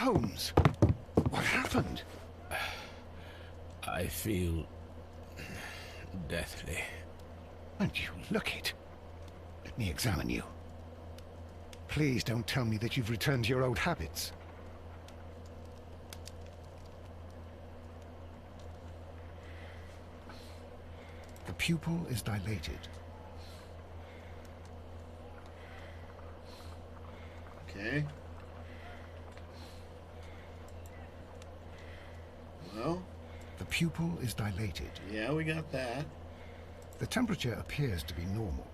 Holmes, what happened? I feel deathly. And you look it. Let me examine you. Please don't tell me that you've returned to your old habits. The pupil is dilated. Okay. Well, The pupil is dilated. yeah, we got that. The temperature appears to be normal.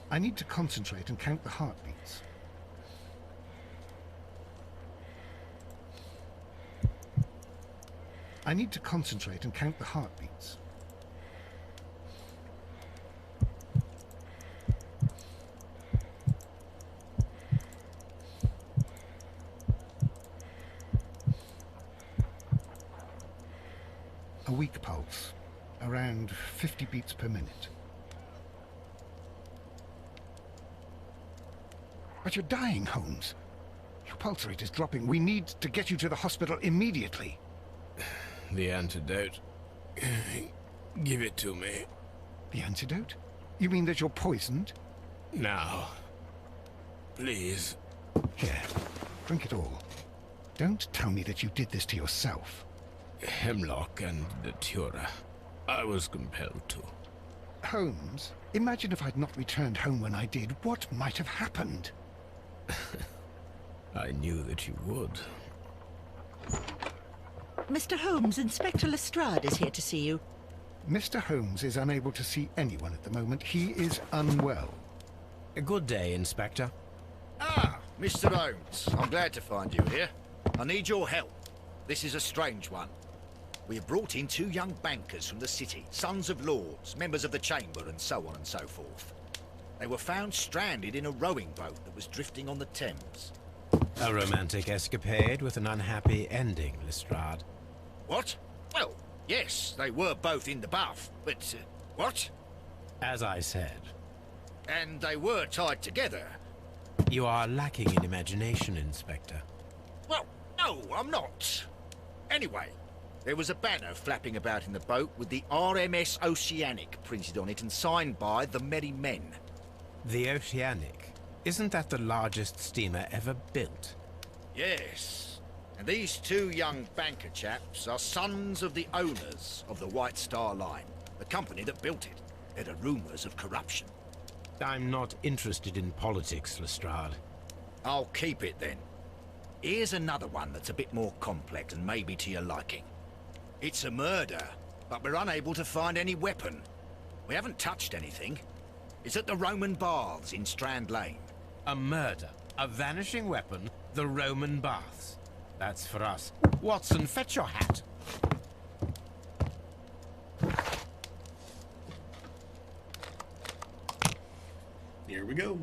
I need to concentrate and count the heartbeats. I need to concentrate and count the heartbeats. A weak pulse, around 50 beats per minute. But you're dying, Holmes. Your pulse rate is dropping. We need to get you to the hospital immediately. The antidote. Give it to me. The antidote? You mean that you're poisoned? Now. Please. Here, drink it all. Don't tell me that you did this to yourself. Hemlock and datura. I was compelled to. Holmes, imagine if I'd not returned home when I did. What might have happened? I knew that you would. Mr. Holmes, Inspector Lestrade is here to see you. Mr. Holmes is unable to see anyone at the moment. He is unwell. A good day, Inspector. Ah, Mr. Holmes. I'm glad to find you here. I need your help. This is a strange one. We have brought in two young bankers from the city, sons of lords, members of the Chamber, and so on and so forth. They were found stranded in a rowing boat that was drifting on the Thames. A romantic escapade with an unhappy ending, Lestrade. What? Well, yes, they were both in the bath, but, what? As I said, And they were tied together. you are lacking in imagination, Inspector. Well, no, I'm not. Anyway, there was a banner flapping about in the boat with the RMS Oceanic printed on it and signed by the Merry Men. The Oceanic. Isn't that the largest steamer ever built? Yes. And these two young banker chaps are sons of the owners of the White Star Line, the company that built it. There are rumours of corruption. I'm not interested in politics, Lestrade. I'll keep it then. Here's another one that's a bit more complex and maybe to your liking. It's a murder, but we're unable to find any weapon. We haven't touched anything. It's at the Roman Baths in Strand Lane. A murder, a vanishing weapon, the Roman baths. That's for us. Watson, fetch your hat. Here we go.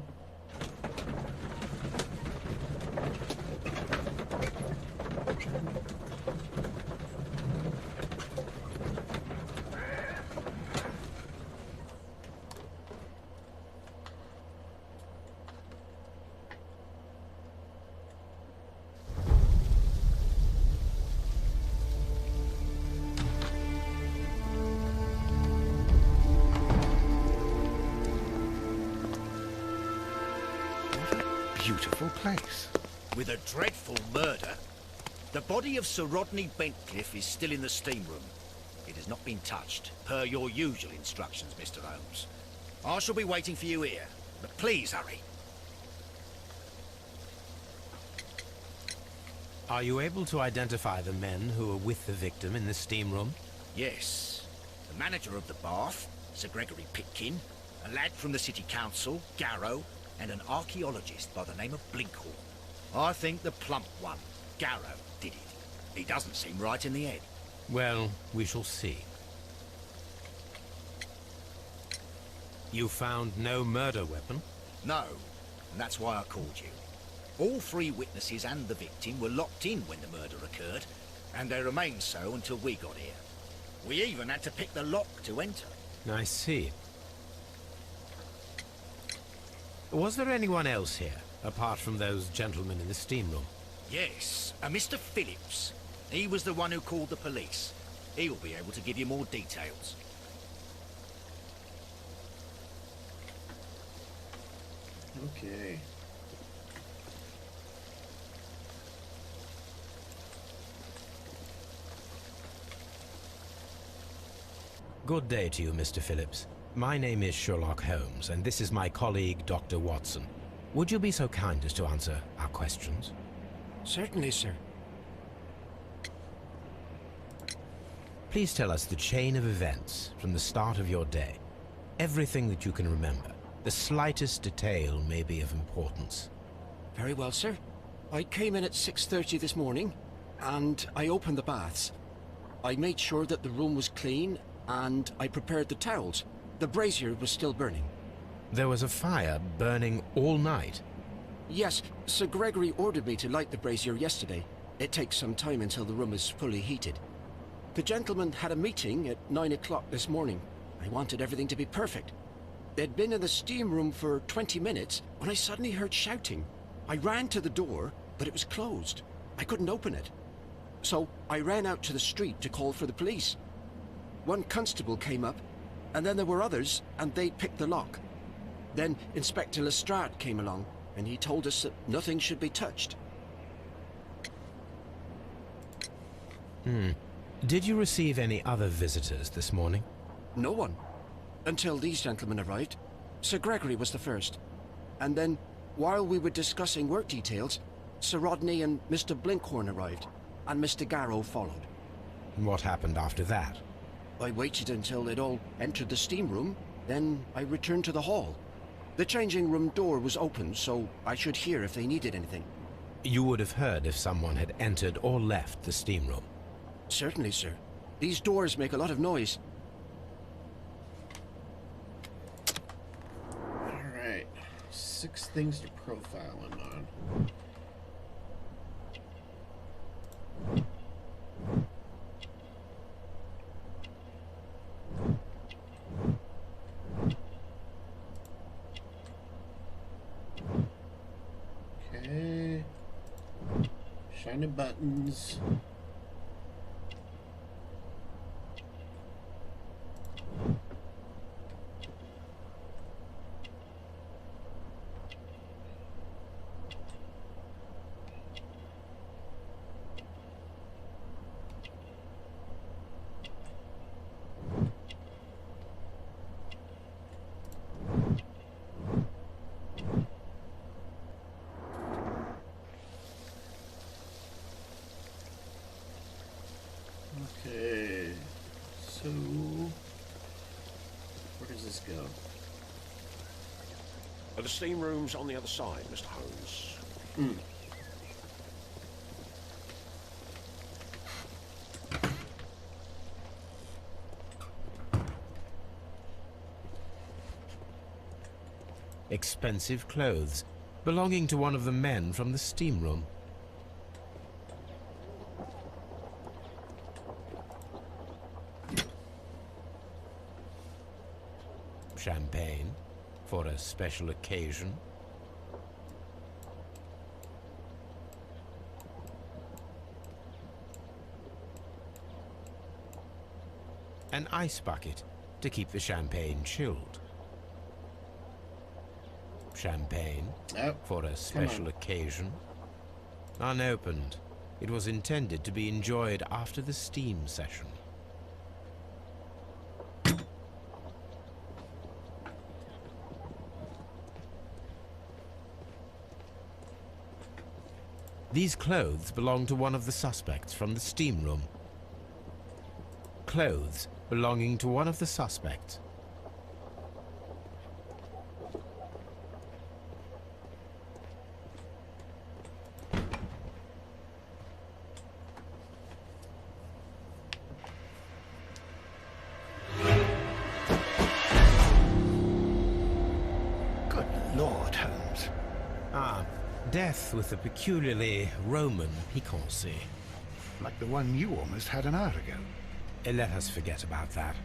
Beautiful place. With a dreadful murder. The body of Sir Rodney Bentcliffe is still in the steam room. It has not been touched, per your usual instructions, Mr. Holmes. I shall be waiting for you here, but please hurry. Are you able to identify the men who were with the victim in the steam room? Yes. The manager of the bath, Sir Gregory Pitkin, a lad from the city council, Garrow, and an archaeologist by the name of Blinkhorn. I think the plump one, Garrow, did it. He doesn't seem right in the head. Well, we shall see. You found no murder weapon? No, and that's why I called you. All three witnesses and the victim were locked in when the murder occurred, and they remained so until we got here. We even had to pick the lock to enter. I see. Was there anyone else here? apart from those gentlemen in the steam room? Yes, a Mr. Phillips. He was the one who called the police. He'll be able to give you more details. Okay. Good day to you, Mr. Phillips. My name is Sherlock Holmes, and this is my colleague, Dr. Watson. Would you be so kind as to answer our questions? Certainly, sir. Please tell us the chain of events from the start of your day. Everything that you can remember. The slightest detail may be of importance. Very well, sir. I came in at 6:30 this morning, and I opened the baths. I made sure that the room was clean, and I prepared the towels. The brazier was still burning. There was a fire burning all night. Yes, Sir Gregory ordered me to light the brazier yesterday. It takes some time until the room is fully heated. The gentlemen had a meeting at 9 o'clock this morning. I wanted everything to be perfect. They'd been in the steam room for 20 minutes when I suddenly heard shouting. I ran to the door, but it was closed. I couldn't open it. So I ran out to the street to call for the police. One constable came up, and then there were others, and they picked the lock. Then Inspector Lestrade came along, and he told us that nothing should be touched. Did you receive any other visitors this morning? No one. Until these gentlemen arrived. Sir Gregory was the first. And then, while we were discussing work details, Sir Rodney and Mr. Blinkhorn arrived, and Mr. Garrow followed. What happened after that? I waited until they'd all entered the steam room, then I returned to the hall. The changing room door was open, so I should hear if they needed anything. You would have heard if someone had entered or left the steam room. Certainly, sir. These doors make a lot of noise. Alright. 6 things to profile him on. Okay. Shiny buttons. Okay, so where does this go? The steam room's on the other side, Mr. Holmes. Expensive clothes, belonging to one of the men from the steam room. Champagne for a special occasion. An ice bucket to keep the champagne chilled. Champagne for a special occasion. Unopened. It was intended to be enjoyed after the steam session. These clothes belong to one of the suspects from the steam room. Clothes belonging to one of the suspects. Good Lord, Holmes. Death with a peculiarly Roman piquancy. Like the one you almost had an hour ago. Let us forget about that.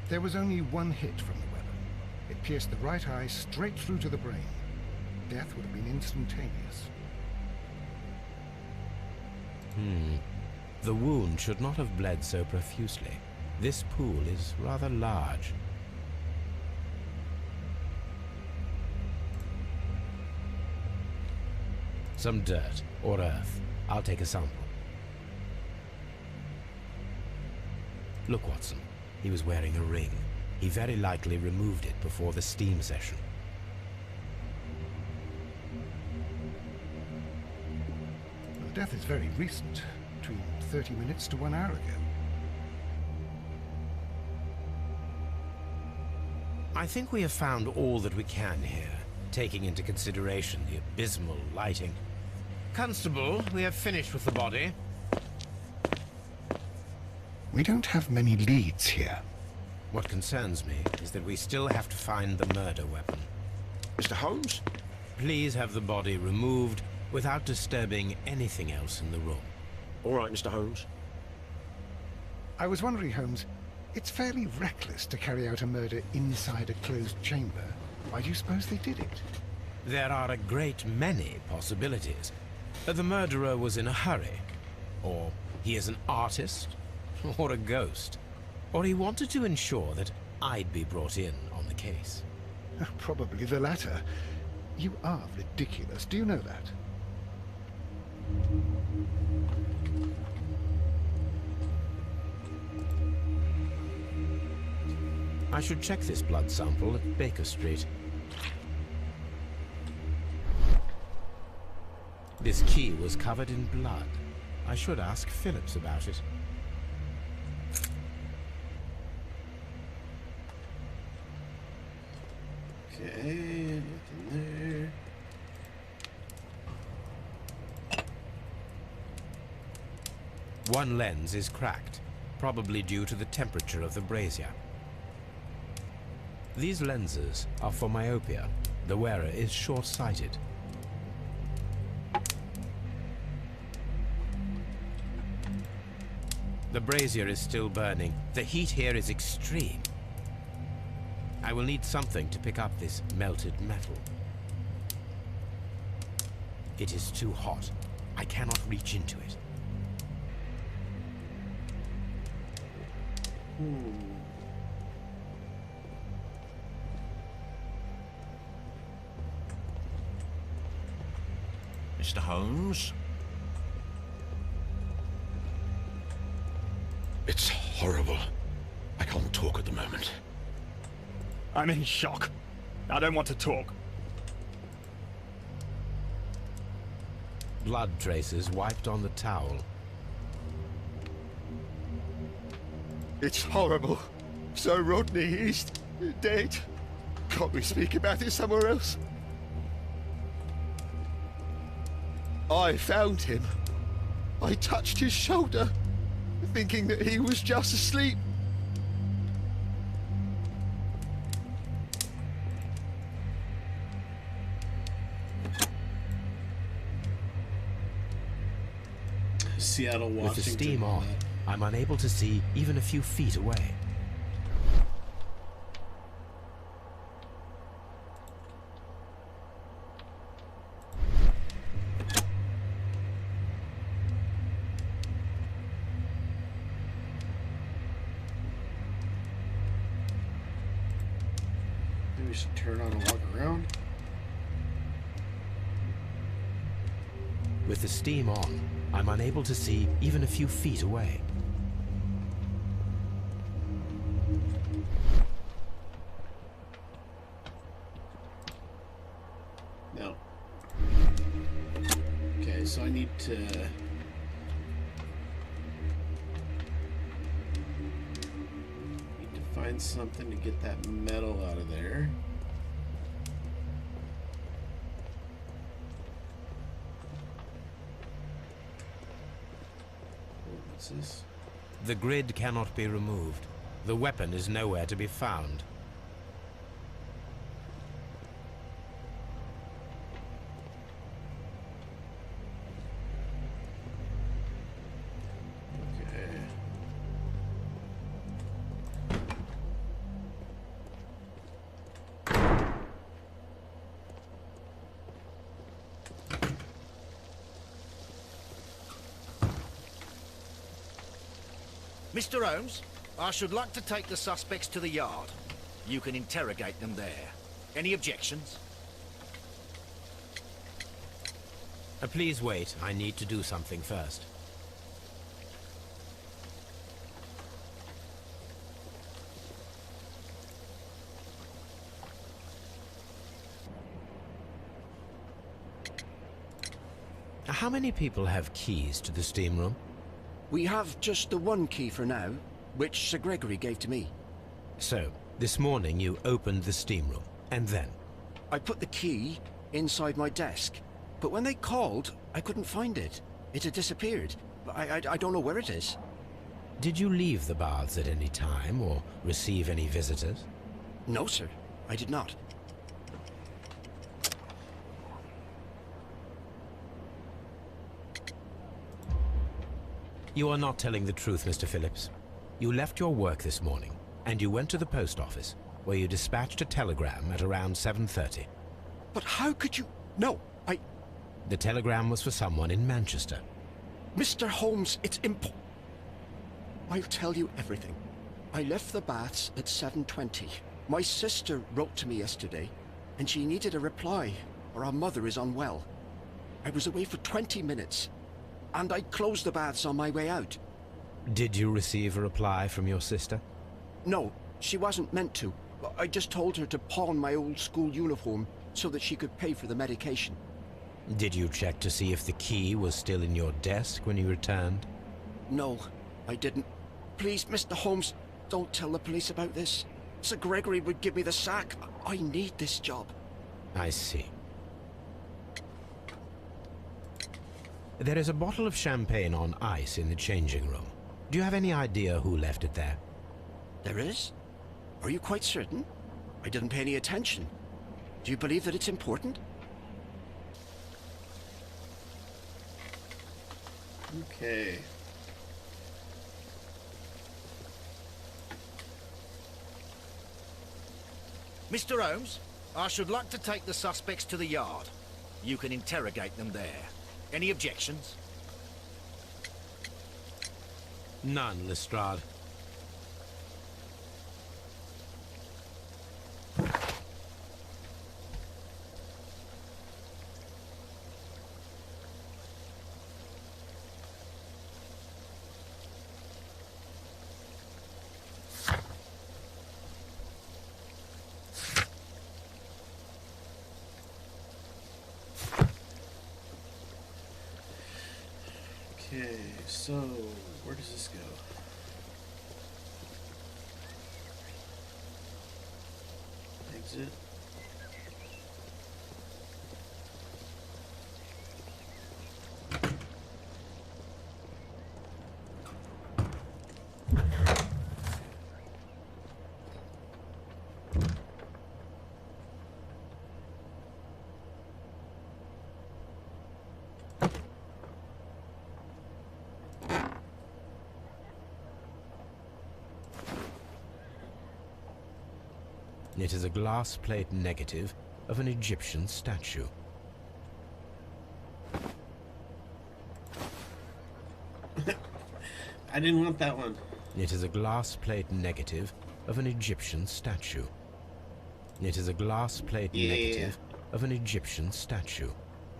There was only one hit from the weapon. It pierced the right eye straight through to the brain. Death would have been instantaneous. The wound should not have bled so profusely. This pool is rather large. Some dirt or earth. I'll take a sample. Look, Watson. He was wearing a ring. He very likely removed it before the steam session. The death is very recent, between 30 minutes to 1 hour ago. I think we have found all that we can here, taking into consideration the abysmal lighting. Constable, we have finished with the body. We don't have many leads here. What concerns me is that we still have to find the murder weapon. Mr. Holmes? Please have the body removed without disturbing anything else in the room. All right, Mr. Holmes. I was wondering, Holmes, it's fairly reckless to carry out a murder inside a closed chamber. Why do you suppose they did it? There are a great many possibilities. The murderer was in a hurry, or he is an artist, or a ghost, or he wanted to ensure that I'd be brought in on the case. Probably the latter. You are ridiculous, do you know that? I should check this blood sample at Baker Street. This key was covered in blood. I should ask Phillips about it. Okay, nothing there. One lens is cracked, probably due to the temperature of the brazier. These lenses are for myopia. The wearer is short-sighted. The brazier is still burning. The heat here is extreme. I will need something to pick up this melted metal. It is too hot. I cannot reach into it. Mr. Holmes? It's horrible. I can't talk at the moment. I'm in shock. I don't want to talk. Blood traces wiped on the towel. It's horrible. So Rodney, he's dead. Can't we speak about it somewhere else? I found him. I touched his shoulder, thinking that he was just asleep. Seattle, Washington. With the steam on, I'm unable to see even a few feet away. Maybe we should turn on and walk around. With the steam on, I'm unable to see even a few feet away. No. Okay, so I need to... find something to get that metal out of there. What's this? The grid cannot be removed. The weapon is nowhere to be found. Mr. Holmes, I should like to take the suspects to the yard. You can interrogate them there. Any objections? Please wait. I need to do something first. How many people have keys to the steam room? We have just the one key for now, which Sir Gregory gave to me. So, this morning you opened the steam room, and then? I put the key inside my desk, but when they called, I couldn't find it. It had disappeared. I don't know where it is. Did you leave the baths at any time, or receive any visitors? No, sir. I did not. You are not telling the truth, Mr. Phillips. You left your work this morning, and you went to the post office, where you dispatched a telegram at around 7:30. But how could you... No, The telegram was for someone in Manchester. Mr. Holmes, it's I'll tell you everything. I left the baths at 7:20. My sister wrote to me yesterday, and she needed a reply, or our mother is unwell. I was away for 20 minutes, and I closed the baths on my way out. Did you receive a reply from your sister? No, she wasn't meant to. I just told her to pawn my old school uniform so that she could pay for the medication. Did you check to see if the key was still in your desk when you returned? No, I didn't. Please, Mr. Holmes, don't tell the police about this. Sir Gregory would give me the sack. I need this job. I see. There is a bottle of champagne on ice in the changing room. Do you have any idea who left it there? There is? Are you quite certain? I didn't pay any attention. Do you believe that it's important? Okay. Mr. Holmes, I should like to take the suspects to the yard. You can interrogate them there. Any objections? None, Lestrade. Okay, so where does this go? Exit. It is a glass plate negative of an Egyptian statue. I didn't want that one. It is a glass plate negative of an Egyptian statue. It is a glass plate negative of an Egyptian statue.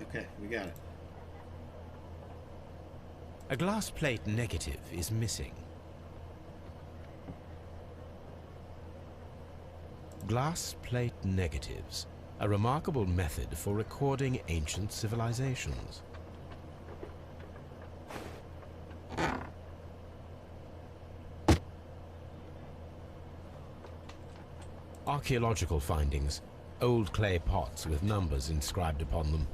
Okay, we got it. A glass plate negative is missing. Glass plate negatives, a remarkable method for recording ancient civilizations. Archaeological findings, old clay pots with numbers inscribed upon them.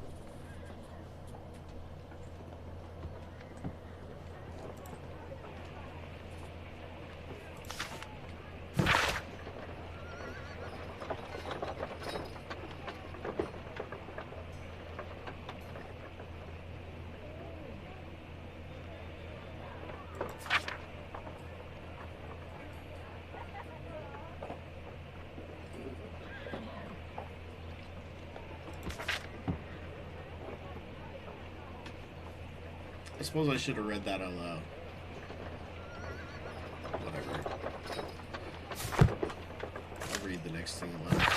I suppose I should have read that out loud. whatever. I'll read the next thing aloud.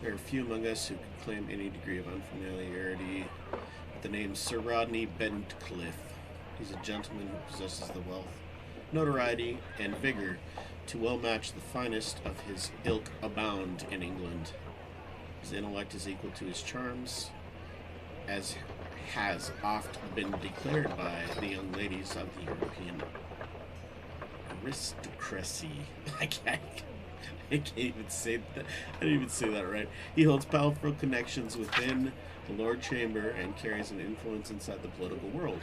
There are few among us who could claim any degree of unfamiliarity with the name Sir Rodney Bentcliffe. He's a gentleman who possesses the wealth, notoriety, and vigor to well match the finest of his ilk abound in England. His intellect is equal to his charms, as has oft been declared by the young ladies of the European aristocracy. I can't even say that. I didn't even say that right. He holds powerful connections within the Lord Chamber and carries an influence inside the political world.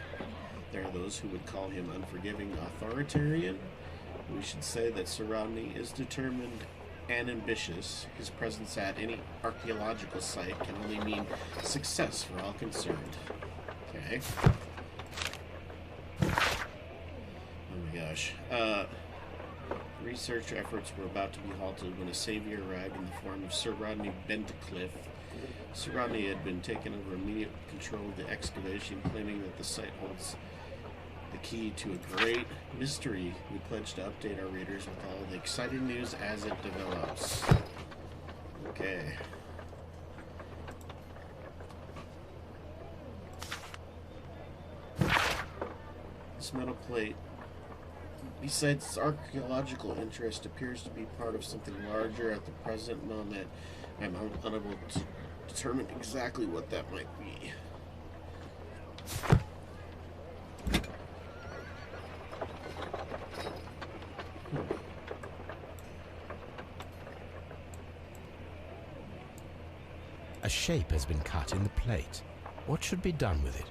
There are those who would call him unforgiving authoritarian. We should say that Sir Rodney is determined and ambitious. His presence at any archaeological site can only mean success for all concerned. Okay. Oh my gosh. Research efforts were about to be halted when a savior arrived in the form of Sir Rodney Bentcliffe. Sir Rodney had been taken over immediate control of the excavation, claiming that the site holds the key to a great mystery. We pledge to update our readers with all the exciting news as it develops. Okay. This metal plate, besides its archaeological interest, appears to be part of something larger. At the present moment, I'm unable to determine exactly what that might be. A shape has been cut in the plate. What should be done with it?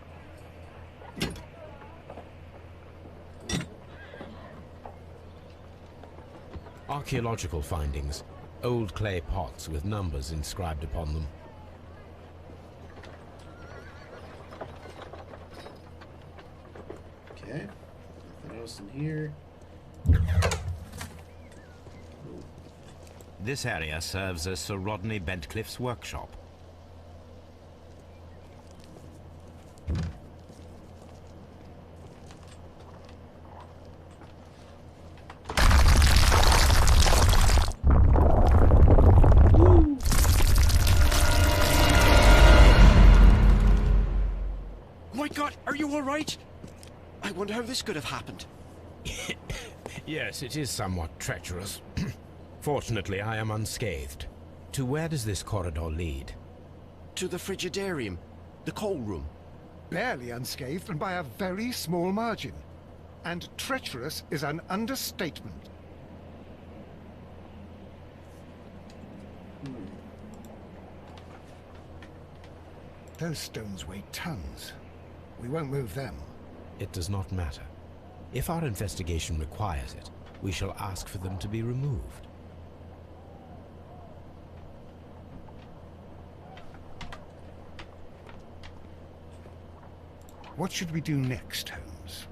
Archaeological findings. Old clay pots with numbers inscribed upon them. Okay. Nothing else in here. This area serves as Sir Rodney Bentcliffe's workshop. My God, are you all right? I wonder how this could have happened. Yes, it is somewhat treacherous. Fortunately, I am unscathed. To where does this corridor lead? To the frigidarium, the coal room. Barely unscathed and by a very small margin. And treacherous is an understatement. Those stones weigh tons. We won't move them. It does not matter. If our investigation requires it, we shall ask for them to be removed. What should we do next, Holmes?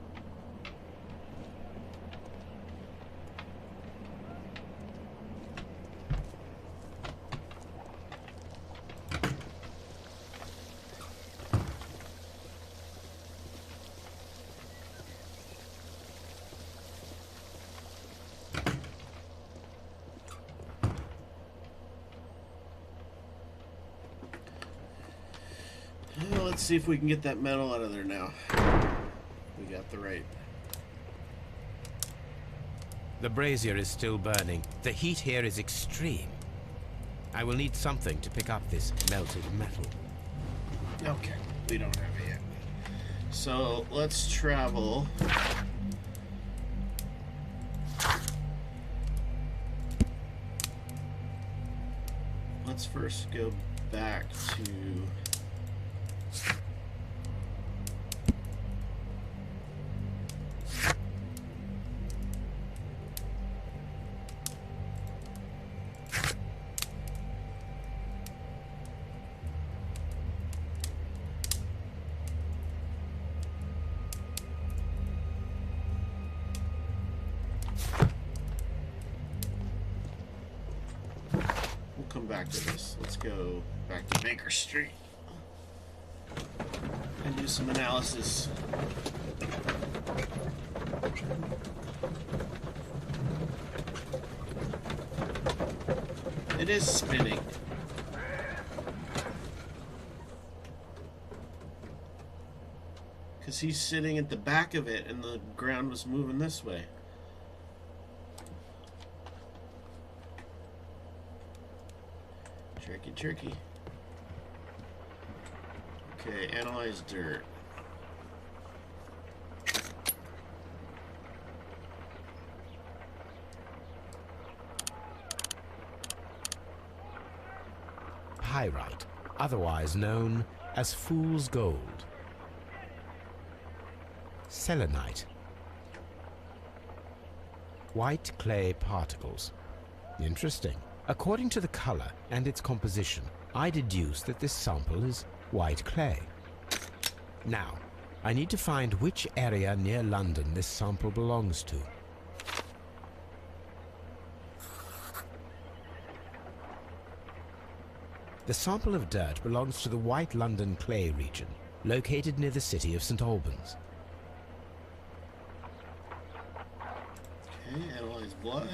Well, let's see if we can get that metal out of there now. We got the right. The brazier is still burning. The heat here is extreme. I will need something to pick up this melted metal. Okay, we don't have it yet. So let's travel. Let's first go back to come back to this. Let's go back to Baker Street and do some analysis. it is spinning. Because he's sitting at the back of it and the ground was moving this way. Tricky, tricky. Okay, analyze dirt. Pyrite, otherwise known as fool's gold. Selenite. White clay particles. Interesting. According to the color and its composition, I deduce that this sample is white clay. Now, I need to find which area near London this sample belongs to. The sample of dirt belongs to the White London clay region, located near the city of St. Albans. Okay, analyze blood.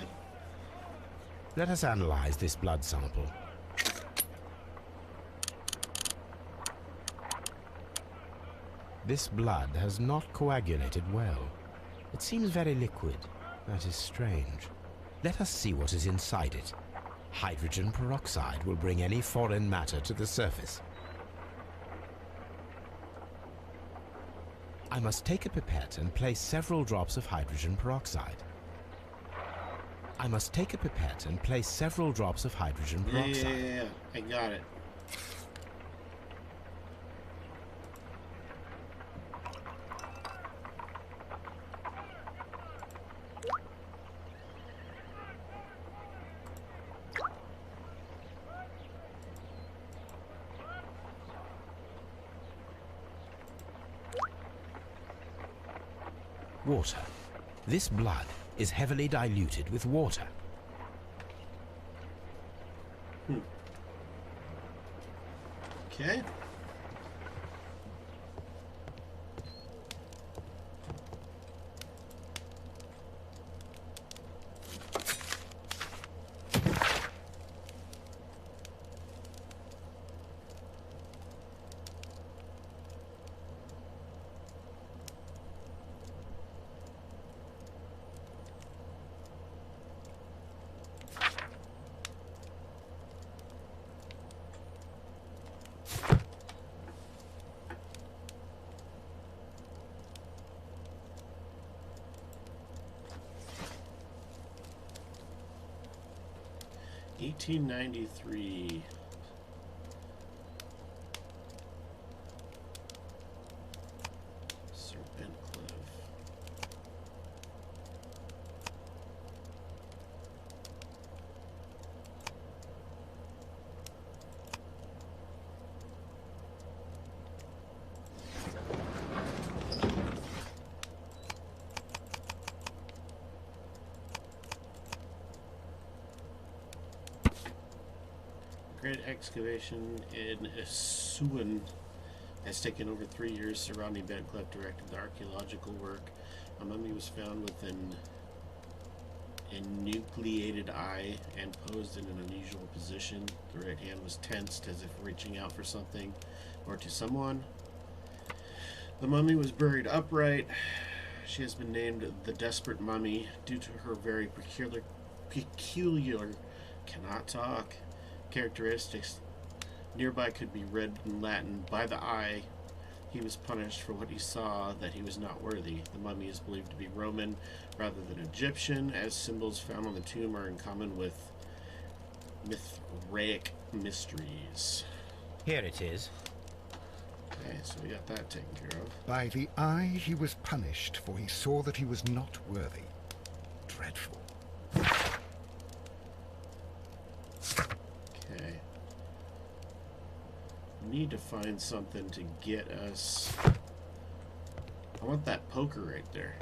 Let us analyze this blood sample. This blood has not coagulated well. It seems very liquid. That is strange. Let us see what is inside it. Hydrogen peroxide will bring any foreign matter to the surface. I must take a pipette and place several drops of hydrogen peroxide. I must take a pipette and place several drops of hydrogen peroxide. Yeah, I got it. Water. This blood is heavily diluted with water. Okay. $18.93. Serpent Cliff. Great excavation in Suan has taken over 3 years. Rodney Bedcliffe directed the archaeological work. A mummy was found with an enucleated eye and posed in an unusual position. The right hand was tensed as if reaching out for something or to someone. The mummy was buried upright. She has been named the Desperate Mummy due to her very peculiar cannot talk characteristics. Nearby could be read in Latin, "By the eye, he was punished for what he saw that he was not worthy." The mummy is believed to be Roman rather than Egyptian, as symbols found on the tomb are in common with Mithraic mysteries. Here it is. Okay, so we got that taken care of. By the eye he was punished, for he saw that he was not worthy. Dreadful. Okay. We need to find something to get us... I want that poker right there.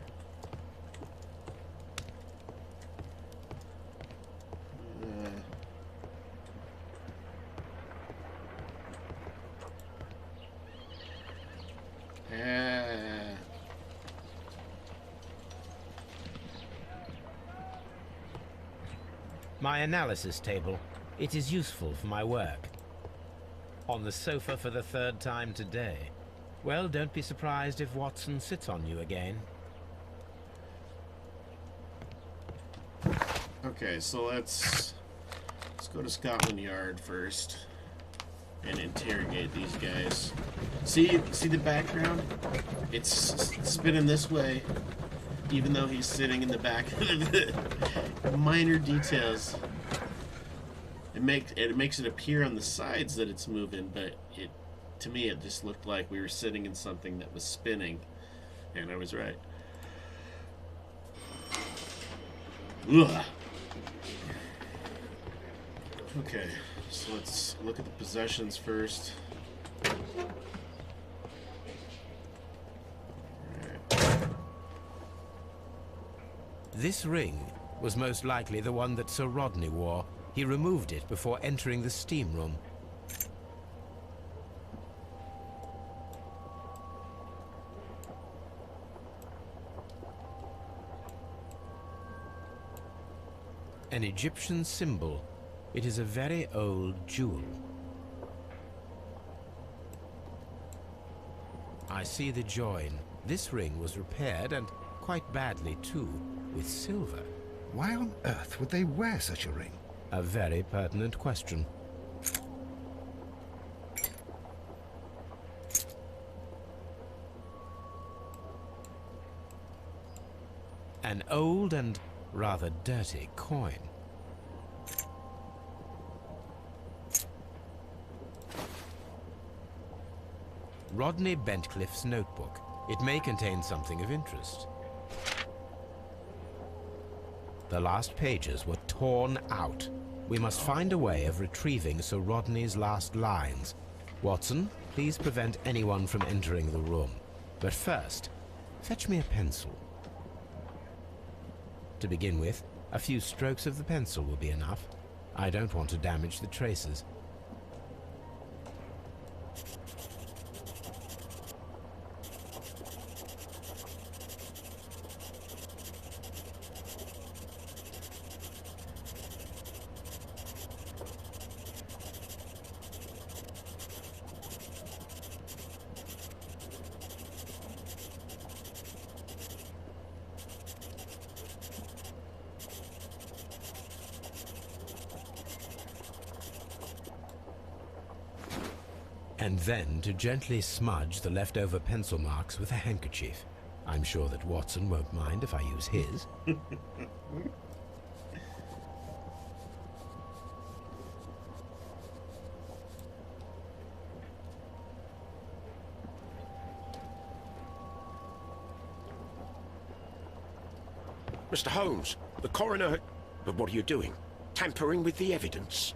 My analysis table It is useful for my work. On the sofa for the 3rd time today. Well, don't be surprised if Watson sits on you again. Okay, so let's go to Scotland Yard first and interrogate these guys. See the background? It's spinning this way, even though he's sitting in the back. Minor details. It makes it appear on the sides that it's moving, but to me it just looked like we were sitting in something that was spinning, and I was right. Ugh. Okay, so let's look at the possessions first. Right. This ring was most likely the one that Sir Rodney wore. He removed it before entering the steam room. An Egyptian symbol. It is a very old jewel. I see the join. This ring was repaired, and quite badly too, with silver. Why on earth would they wear such a ring? A very pertinent question. An old and rather dirty coin. Rodney Bentcliffe's notebook. It may contain something of interest. The last pages were torn out. We must find a way of retrieving Sir Rodney's last lines. Watson, please prevent anyone from entering the room. But first, fetch me a pencil. To begin with, a few strokes of the pencil will be enough. I don't want to damage the traces. And then to gently smudge the leftover pencil marks with a handkerchief. I'm sure that Watson won't mind if I use his. Mr. Holmes, the coroner... But what are you doing? Tampering with the evidence?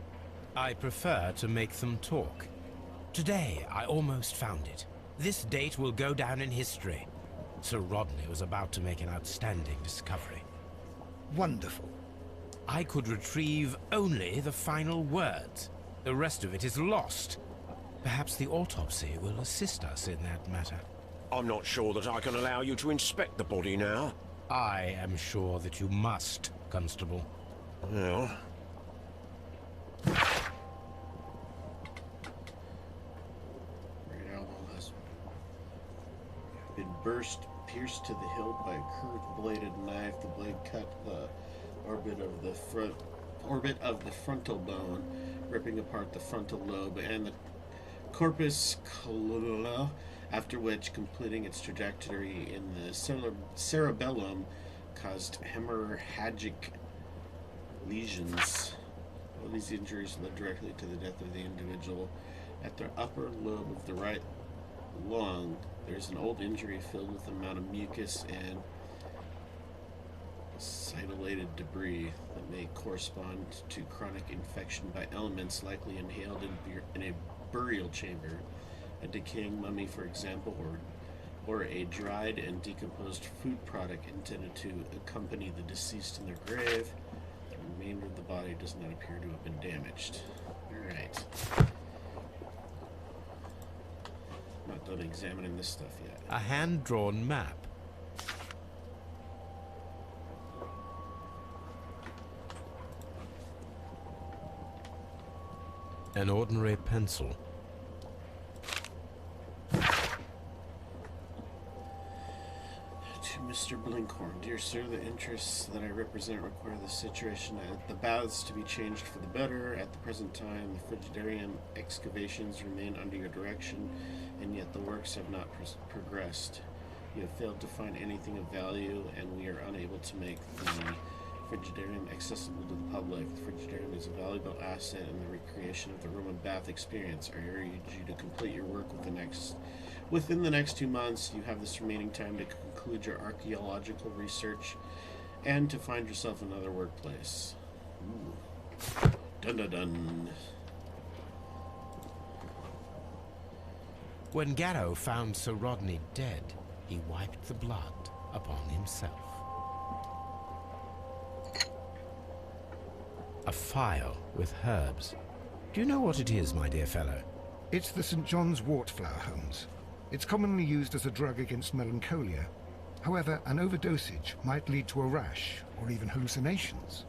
I prefer to make them talk. Today, I almost found it. This date will go down in history. Sir Rodney was about to make an outstanding discovery. Wonderful. I could retrieve only the final words. The rest of it is lost. Perhaps the autopsy will assist us in that matter. I'm not sure that I can allow you to inspect the body now. I am sure that you must, Constable. Well... Pierced to the hilt by a curved-bladed knife. The blade cut the orbit of the frontal bone, ripping apart the frontal lobe and the corpus callosum, after which, completing its trajectory in the cerebellum, caused hemorrhagic lesions. All these injuries led directly to the death of the individual. At the upper lobe of the right lung, there's an old injury filled with an amount of mucus and cytolytic debris that may correspond to chronic infection by elements likely inhaled in a burial chamber, a decaying mummy, for example, or a dried and decomposed food product intended to accompany the deceased in their grave. The remainder of the body does not appear to have been damaged. All right. Not done examining this stuff yet. A hand-drawn map. An ordinary pencil. To Mr. Blinkhorn, dear sir, the interests that I represent require the situation at the baths to be changed for the better. At the present time, the Frigidarium excavations remain under your direction, and yet the works have not progressed. You have failed to find anything of value, and we are unable to make the Frigidarium accessible to the public. The Frigidarium is a valuable asset in the recreation of the Roman bath experience. I urge you to complete your work within the next 2 months. You have this remaining time to conclude your archaeological research and to find yourself another workplace. Ooh. Dun dun dun. When Garrow found Sir Rodney dead, he wiped the blood upon himself. A phial with herbs. Do you know what it is, my dear fellow? It's the St. John's wort flower, Holmes. It's commonly used as a drug against melancholia. However, an overdosage might lead to a rash or even hallucinations.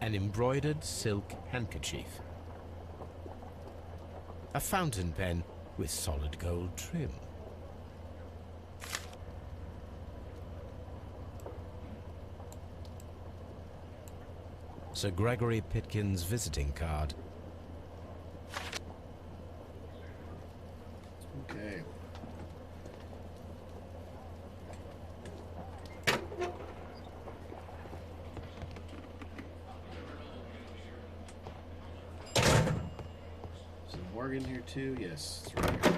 An embroidered silk handkerchief. A fountain pen with solid gold trim. Sir Gregory Pitkin's visiting card. Okay. Is the Morgan here too? Yes, it's right here.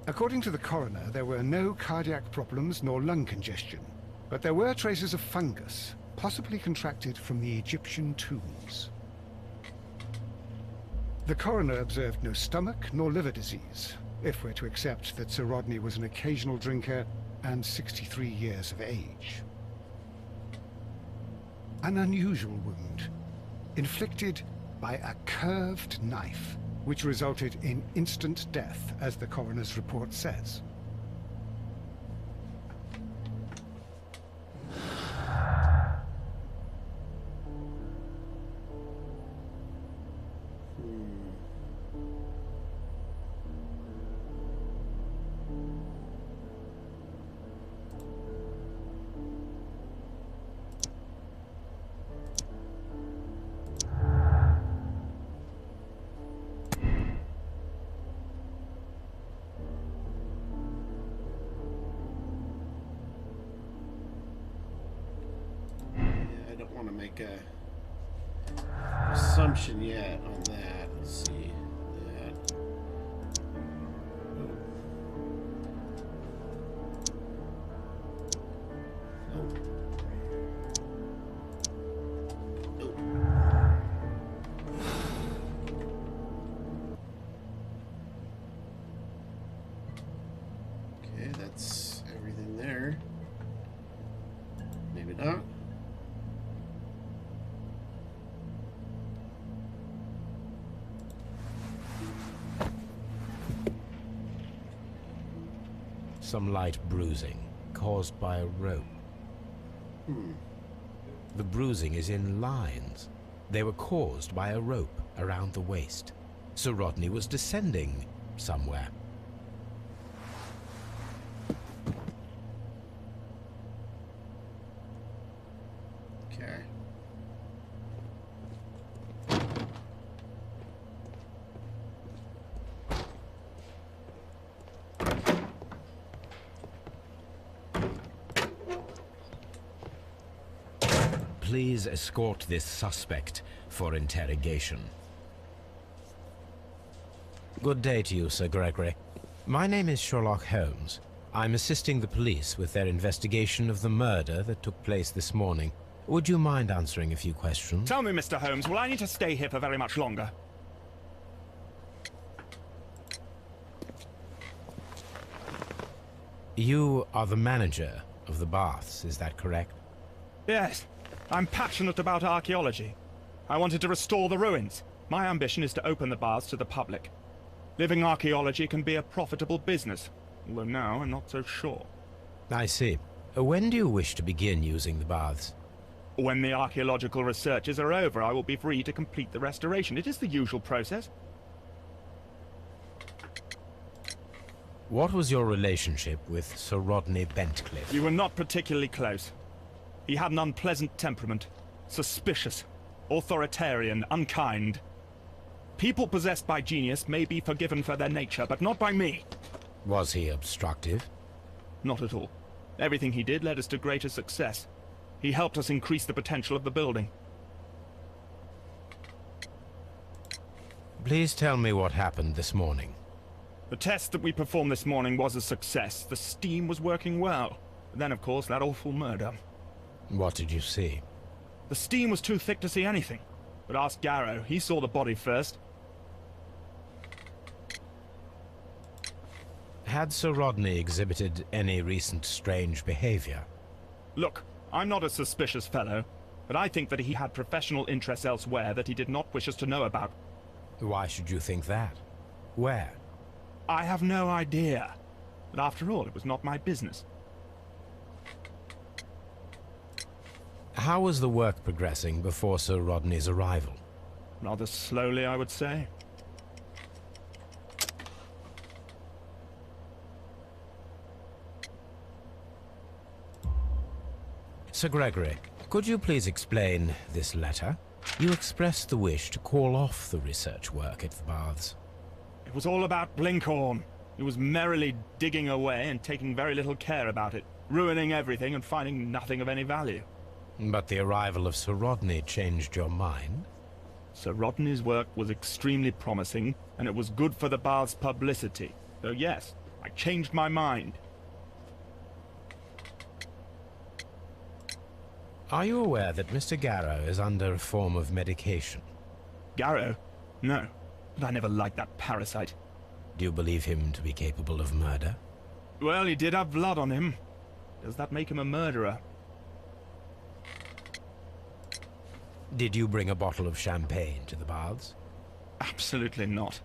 According to the coroner, there were no cardiac problems nor lung congestion, but there were traces of fungus, possibly contracted from the Egyptian tombs. The coroner observed no stomach nor liver disease, if we're to accept that Sir Rodney was an occasional drinker and 63 years of age. An unusual wound, inflicted by a curved knife, which resulted in instant death, as the coroner's report says. Assumption yet on that. Let's see that. Oh. Oh. Okay, that's everything there. Maybe not. Some light bruising, caused by a rope. The bruising is in lines. They were caused by a rope around the waist. Sir Rodney was descending somewhere. Okay. Please escort this suspect for interrogation. Good day to you, Sir Gregory. My name is Sherlock Holmes. I'm assisting the police with their investigation of the murder that took place this morning. Would you mind answering a few questions? Tell me, Mr. Holmes, will I need to stay here for very much longer? You are the manager of the baths, is that correct? Yes. I'm passionate about archaeology. I wanted to restore the ruins. My ambition is to open the baths to the public. Living archaeology can be a profitable business, although now I'm not so sure. I see. When do you wish to begin using the baths? When the archaeological researches are over, I will be free to complete the restoration. It is the usual process. What was your relationship with Sir Rodney Bentcliffe? You were not particularly close. He had an unpleasant temperament. Suspicious, authoritarian, unkind. People possessed by genius may be forgiven for their nature, but not by me. Was he obstructive? Not at all. Everything he did led us to greater success. He helped us increase the potential of the building. Please tell me what happened this morning. The test that we performed this morning was a success. The steam was working well. But then, of course, that awful murder. What did you see? The steam was too thick to see anything. But ask Garrow. He saw the body first. Had Sir Rodney exhibited any recent strange behavior? Look, I'm not a suspicious fellow, but I think that he had professional interests elsewhere that he did not wish us to know about. Why should you think that? Where? I have no idea. But after all, it was not my business. How was the work progressing before Sir Rodney's arrival? Rather slowly, I would say. Sir Gregory, could you please explain this letter? You expressed the wish to call off the research work at the baths. It was all about Blinkhorn. He was merrily digging away and taking very little care about it, ruining everything and finding nothing of any value. But the arrival of Sir Rodney changed your mind? Sir Rodney's work was extremely promising, and it was good for the bath's publicity. So yes, I changed my mind. Are you aware that Mr. Garrow is under a form of medication? Garrow? No, but I never liked that parasite. Do you believe him to be capable of murder? Well, he did have blood on him. Does that make him a murderer? Did you bring a bottle of champagne to the baths? Absolutely not.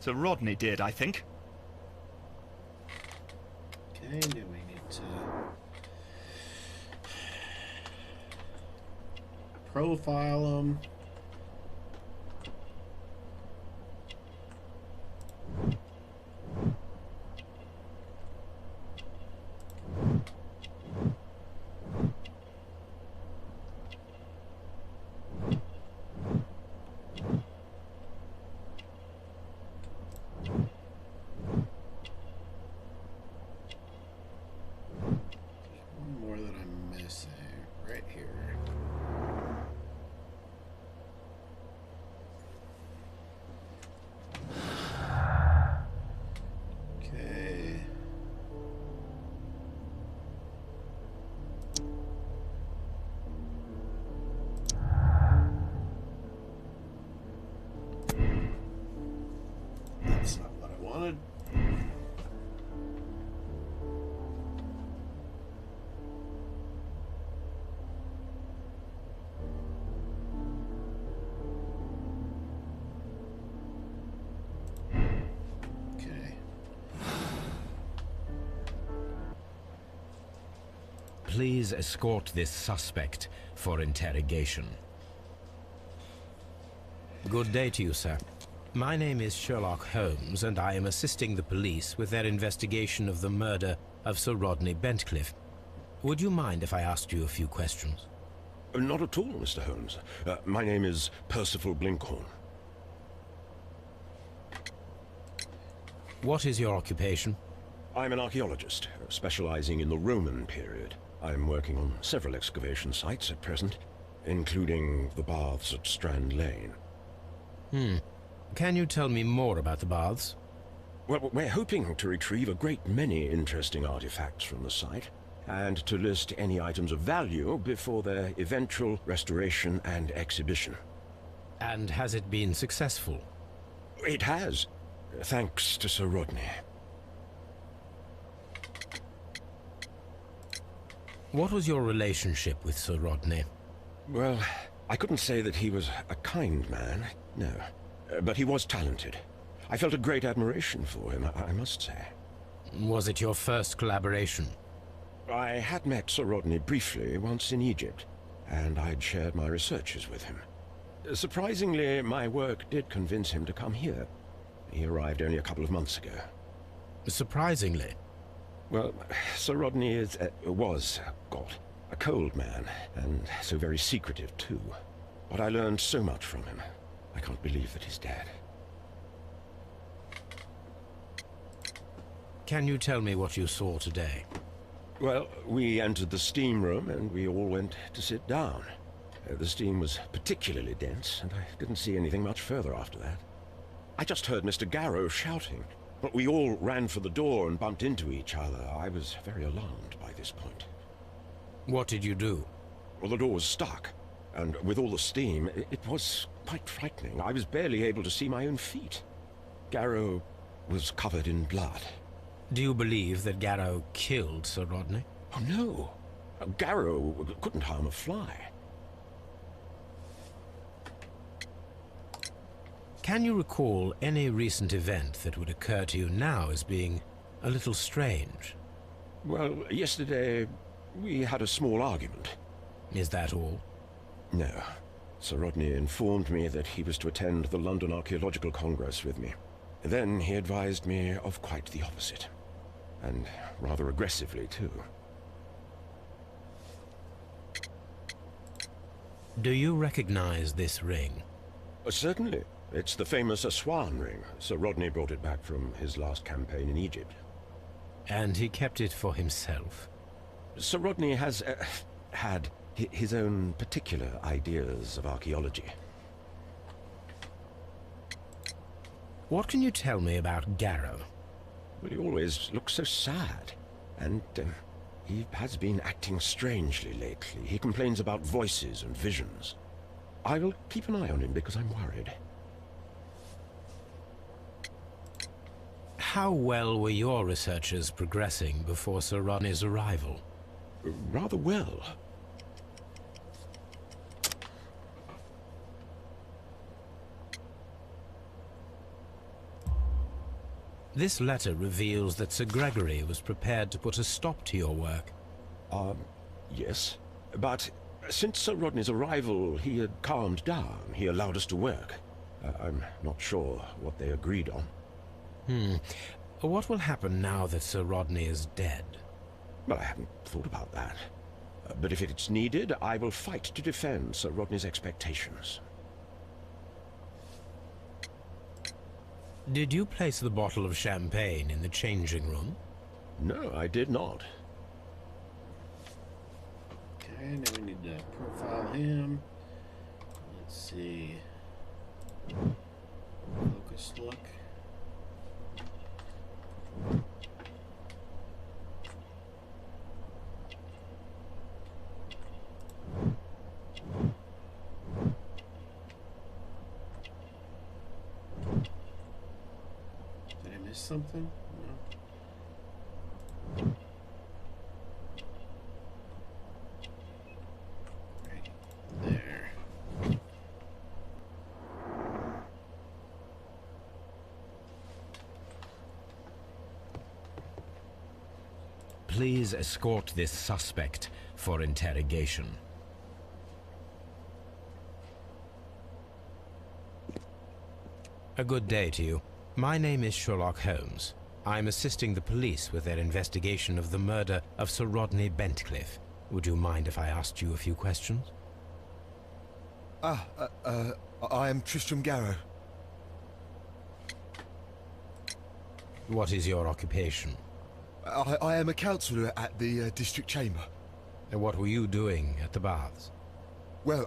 Sir Rodney did, I think. Okay, now we need to profile them. That's not what I wanted. Okay. Please escort this suspect for interrogation. Good day to you, sir. My name is Sherlock Holmes, and I am assisting the police with their investigation of the murder of Sir Rodney Bentcliffe. Would you mind if I asked you a few questions? Not at all, Mr. Holmes. My name is Percival Blinkhorn. What is your occupation? I'm an archaeologist, specializing in the Roman period. I'm working on several excavation sites at present, including the baths at Strand Lane. Can you tell me more about the baths? Well, we're hoping to retrieve a great many interesting artifacts from the site, and to list any items of value before their eventual restoration and exhibition. And has it been successful? It has, thanks to Sir Rodney. What was your relationship with Sir Rodney? Well, I couldn't say that he was a kind man, no. But he was talented. I felt a great admiration for him, I must say. Was it your first collaboration? I had met Sir Rodney briefly once in Egypt, and I'd shared my researches with him. Surprisingly, my work did convince him to come here. He arrived only a couple of months ago. Surprisingly? Well, Sir Rodney was a cold man, and so very secretive too. But I learned so much from him. I can't believe that he's dead. Can you tell me what you saw today? Well, we entered the steam room and we all went to sit down. The steam was particularly dense, and I didn't see anything much further after that. I just heard Mr. Garrow shouting, but we all ran for the door and bumped into each other. I was very alarmed by this point. What did you do? Well, the door was stuck, and with all the steam, it was quite frightening. I was barely able to see my own feet. Garrow was covered in blood. Do you believe that Garrow killed Sir Rodney? Oh, no. Garrow couldn't harm a fly. Can you recall any recent event that would occur to you now as being a little strange? Well, yesterday we had a small argument. Is that all? No. Sir Rodney informed me that he was to attend the London Archaeological Congress with me. Then he advised me of quite the opposite. And rather aggressively, too. Do you recognize this ring? Certainly. It's the famous Aswan ring. Sir Rodney brought it back from his last campaign in Egypt. And he kept it for himself? Sir Rodney has had his own particular ideas of archaeology. What can you tell me about Garrow? Well, he always looks so sad, and he has been acting strangely lately. He complains about voices and visions. I will keep an eye on him because I'm worried. How well were your researchers progressing before Sir Rodney's arrival? Rather well. This letter reveals that Sir Gregory was prepared to put a stop to your work. Yes. But since Sir Rodney's arrival, he had calmed down. He allowed us to work. I'm not sure what they agreed on. What will happen now that Sir Rodney is dead? Well, I haven't thought about that. But if it's needed, I will fight to defend Sir Rodney's expectations. Did you place the bottle of champagne in the changing room? No, I did not. Okay, now we need to profile him. Let's see. Focus look. Did I miss something? No. Right there. Please escort this suspect for interrogation. A good day to you. My name is Sherlock Holmes. I'm assisting the police with their investigation of the murder of Sir Rodney Bentcliffe. Would you mind if I asked you a few questions? I am Tristram Garrow. What is your occupation? I am a councillor at the district chamber. And what were you doing at the baths? Well,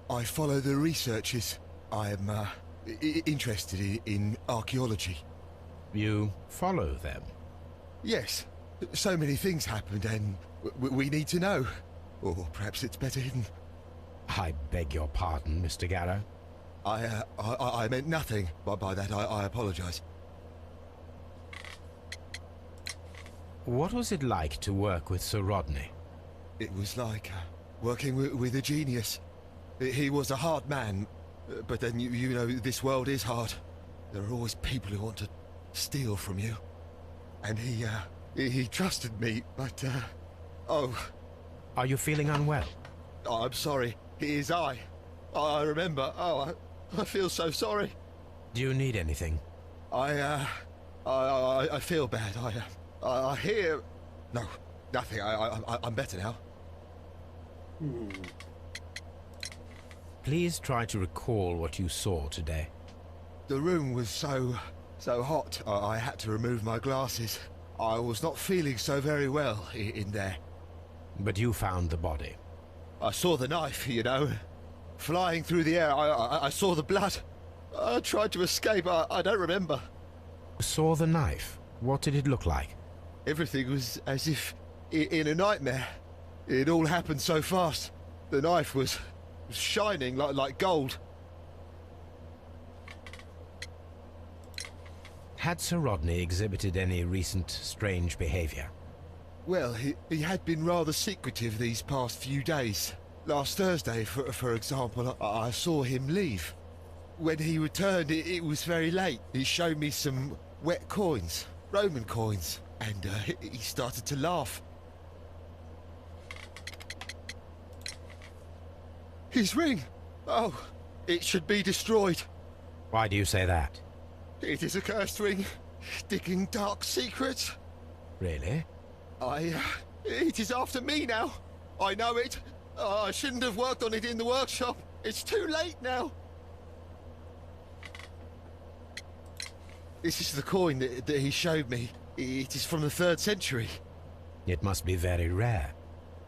I follow the researches. I am interested in archaeology. You follow them? Yes. So many things happened and we need to know. Or perhaps it's better hidden. I beg your pardon, Mr. Garrow. I meant nothing by that. I apologise. What was it like to work with Sir Rodney? It was like working with a genius. He was a hard man, but then you know this world is hard. There are always people who want to steal from you. And he trusted me, but, oh... Are you feeling unwell? Oh, I'm sorry. It is I. I remember. Oh, I feel so sorry. Do you need anything? I feel bad. I hear... No, nothing. I'm better now. Please try to recall what you saw today. The room was so hot, I had to remove my glasses. I was not feeling so very well in there. But you found the body. I saw the knife, you know, flying through the air. I saw the blood. I tried to escape. I don't remember. Saw the knife? What did it look like? Everything was as if in a nightmare. It all happened so fast. The knife was shining like gold. Had Sir Rodney exhibited any recent strange behavior? Well, he had been rather secretive these past few days. Last Thursday, for example, I saw him leave. When he returned, it was very late. He showed me some wet coins, Roman coins, and he started to laugh. His ring! Oh, it should be destroyed. Why do you say that? It is a cursed ring, digging dark secrets. Really? It is after me now. I know it. I shouldn't have worked on it in the workshop. It's too late now. This is the coin that he showed me. It is from the 3rd century. It must be very rare.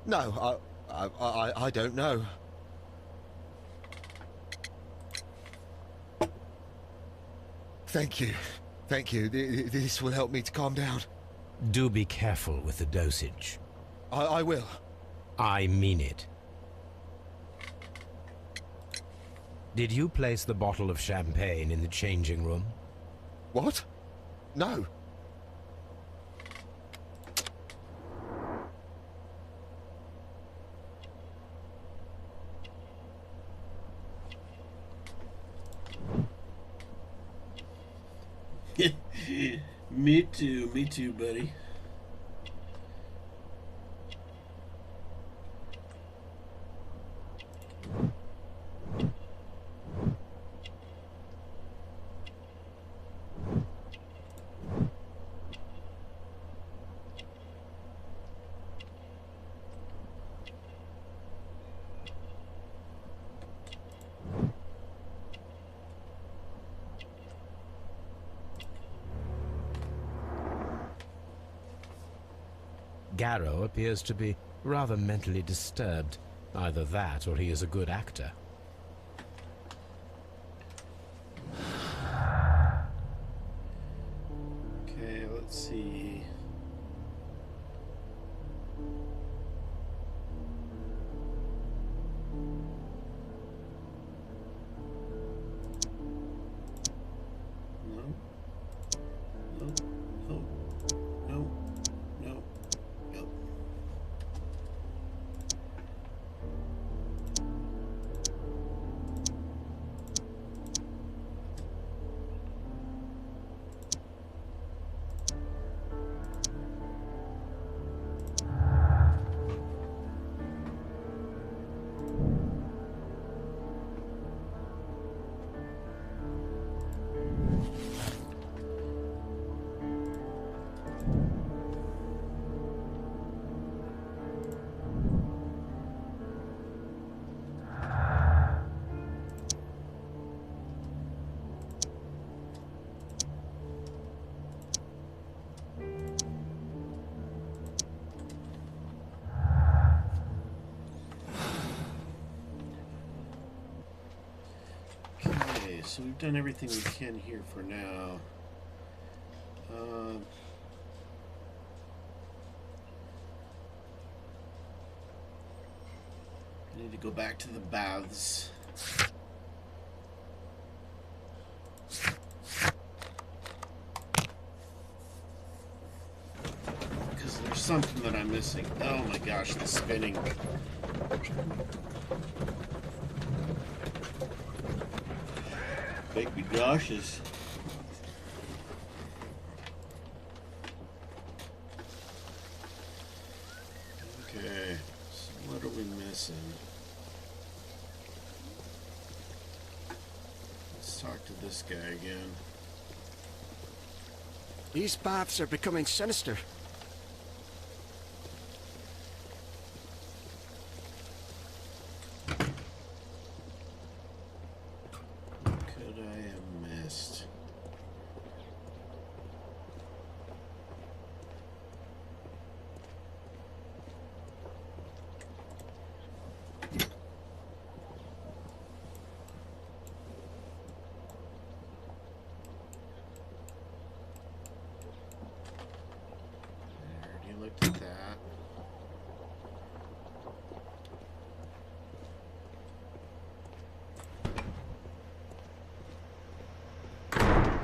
No, I don't know. Thank you. Thank you. This will help me to calm down. Do be careful with the dosage. I will. I mean it. Did you place the bottle of champagne in the changing room? What? No. Me too, buddy. Garrow appears to be rather mentally disturbed. Either that, or he is a good actor. Okay, let's see. So we've done everything we can here for now. I need to go back to the baths. Because there's something that I'm missing. Oh my gosh, the spinning. Make me nauseous. Okay, so what are we missing? Let's talk to this guy again. These paths are becoming sinister. Could I have missed? Already looked at that.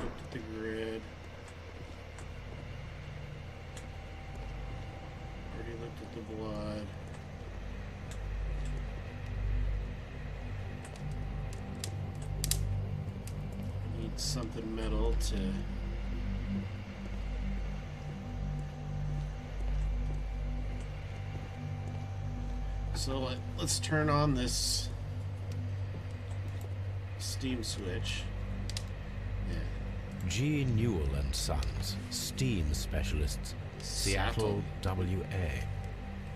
Looked at the grid. Already looked at the blood. Need something metal to so let's turn on this steam switch. Yeah. G. Newell and Sons, steam specialists, Seattle, WA.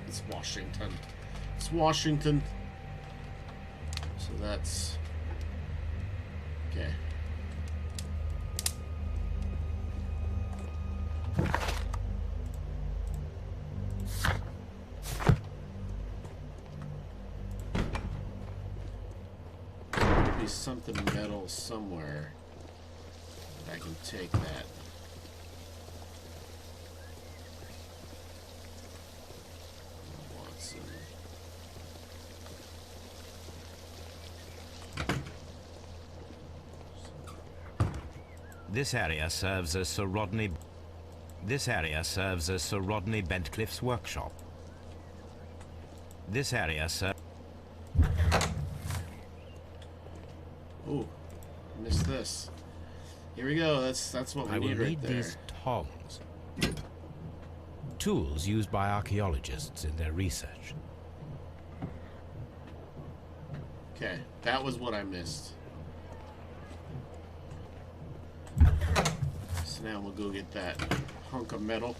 It's Washington. It's Washington. So that's okay. There'll be something metal somewhere that I can take that. Watson. This area serves as Sir Rodney Bentcliffe's workshop. This area Ooh, missed this. Here we go. That's what we I will need right need there. these tongs. Tools used by archaeologists in their research. Okay, that was what I missed. So now we'll go get that hunk of metal.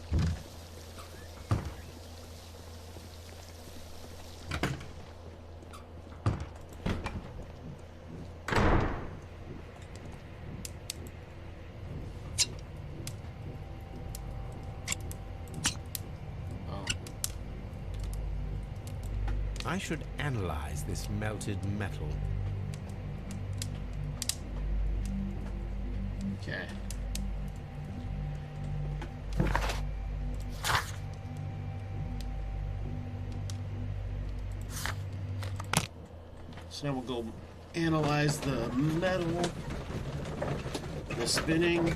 I should analyze this melted metal. Okay. So now we'll go analyze the metal, the spinning.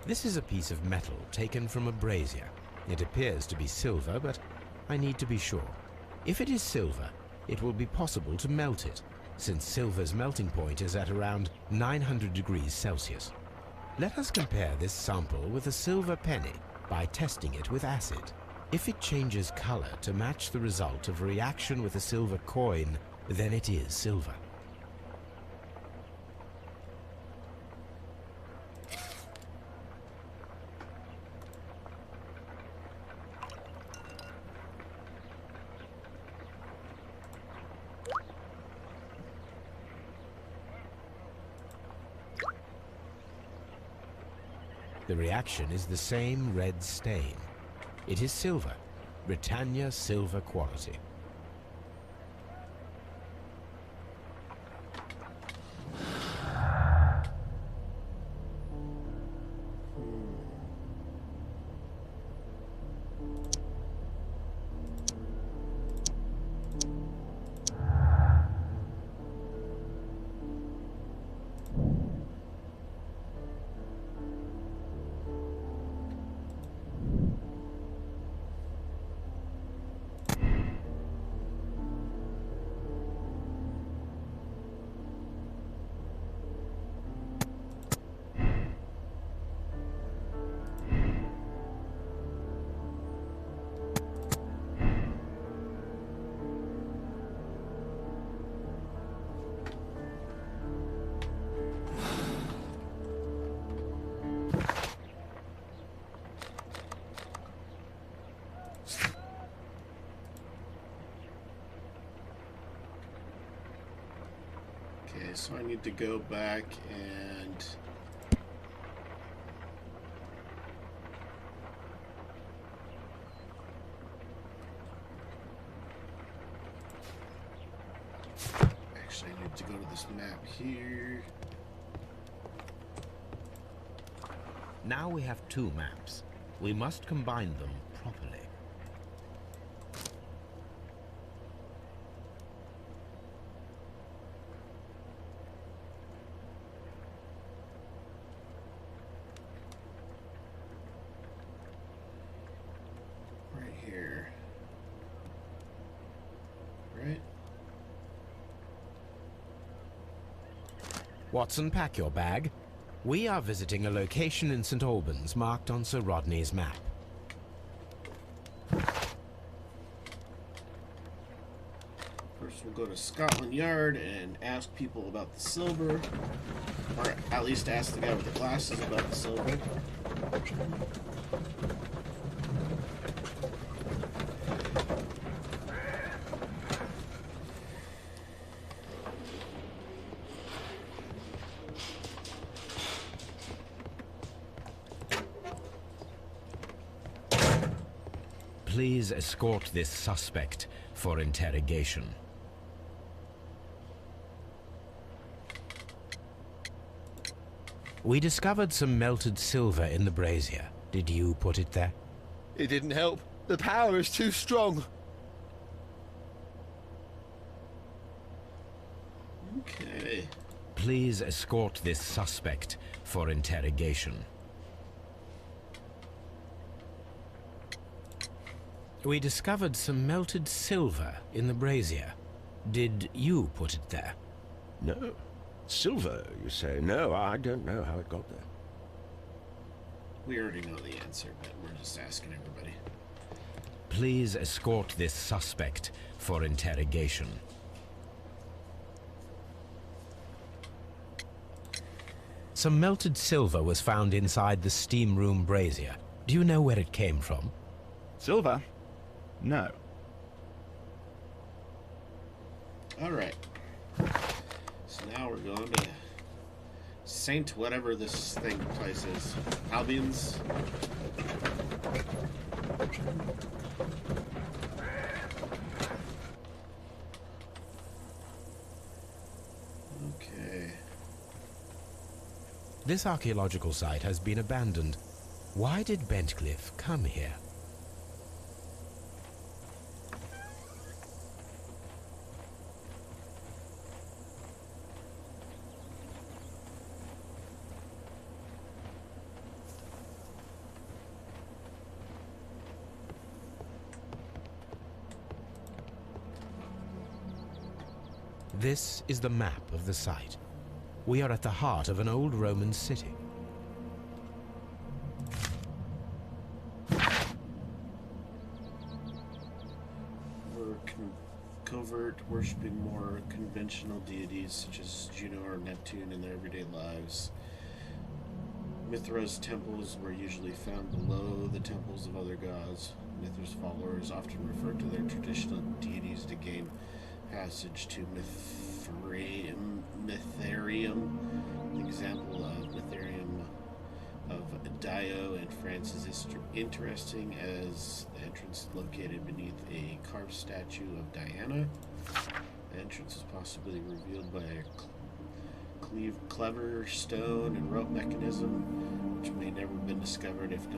This is a piece of metal taken from a brazier. It appears to be silver, but I need to be sure. If it is silver, it will be possible to melt it, since silver's melting point is at around 900 degrees Celsius. Let us compare this sample with a silver penny by testing it with acid. If it changes color to match the result of a reaction with a silver coin, then it is silver. The reaction is the same red stain. It is silver, Britannia silver quality. so I need to go back and actually I need to go to this map here. Now we have two maps. We must combine them properly. Right here. Right? Watson, pack your bag. We are visiting a location in St. Albans marked on Sir Rodney's map. First we'll go to Scotland Yard and ask people about the silver. Or at least ask the guy with the glasses about the silver. Please escort this suspect for interrogation. We discovered some melted silver in the brazier. Did you put it there? It didn't help. The power is too strong. Okay. Please escort this suspect for interrogation. We discovered some melted silver in the brazier. Did you put it there? No. Silver, you say? No, I don't know how it got there. We already know the answer, but we're just asking everybody. Please escort this suspect for interrogation. Some melted silver was found inside the steam room brazier. Do you know where it came from? Silver? No. Alright. So now we're going to Saint whatever this place is. Albion's. Okay. This archaeological site has been abandoned. Why did Bentcliffe come here? This is the map of the site. We are at the heart of an old Roman city. We're covert, worshipping more conventional deities such as Juno or Neptune in their everyday lives. Mithra's temples were usually found below the temples of other gods. Mithra's followers often referred to their traditional deities to gain passage to Mytharium. The example of Mytharium of Dio in France is interesting, as the entrance is located beneath a carved statue of Diana. The entrance is possibly revealed by a clever stone and rope mechanism, which may never have been discovered if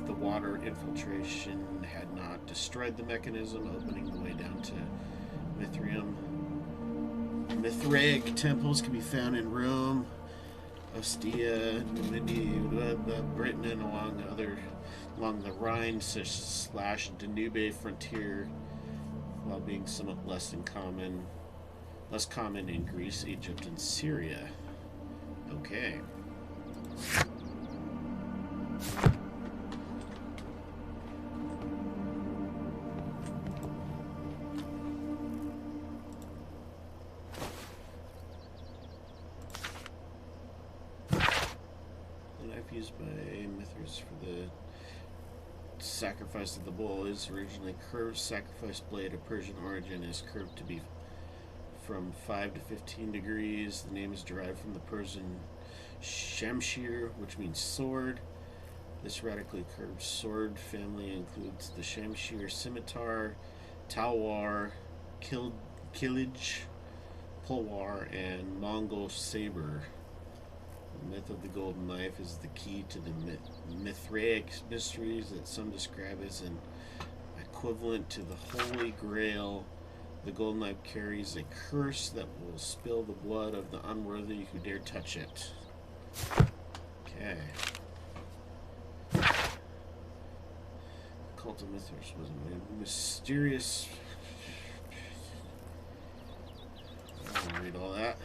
the water infiltration had not destroyed the mechanism, opening the way down to Mithraeum. Mithraic temples can be found in Rome, Ostia, Britain, and along the Rhine / Danube frontier, while being somewhat less common in Greece, Egypt, and Syria. Okay. Used by Mithras for the sacrifice of the bull is originally curved sacrifice blade of Persian origin, is curved to be from 5 to 15 degrees. The name is derived from the Persian Shamshir, which means sword. This radically curved sword family includes the Shamshir scimitar, Talwar, Kilij, Pulwar, and Mongol saber. The myth of the golden knife is the key to the Mithraic mysteries that some describe as an equivalent to the Holy Grail. The golden knife carries a curse that will spill the blood of the unworthy who dare touch it. Okay. Cult of Mithras was a mysterious... I don't read all that.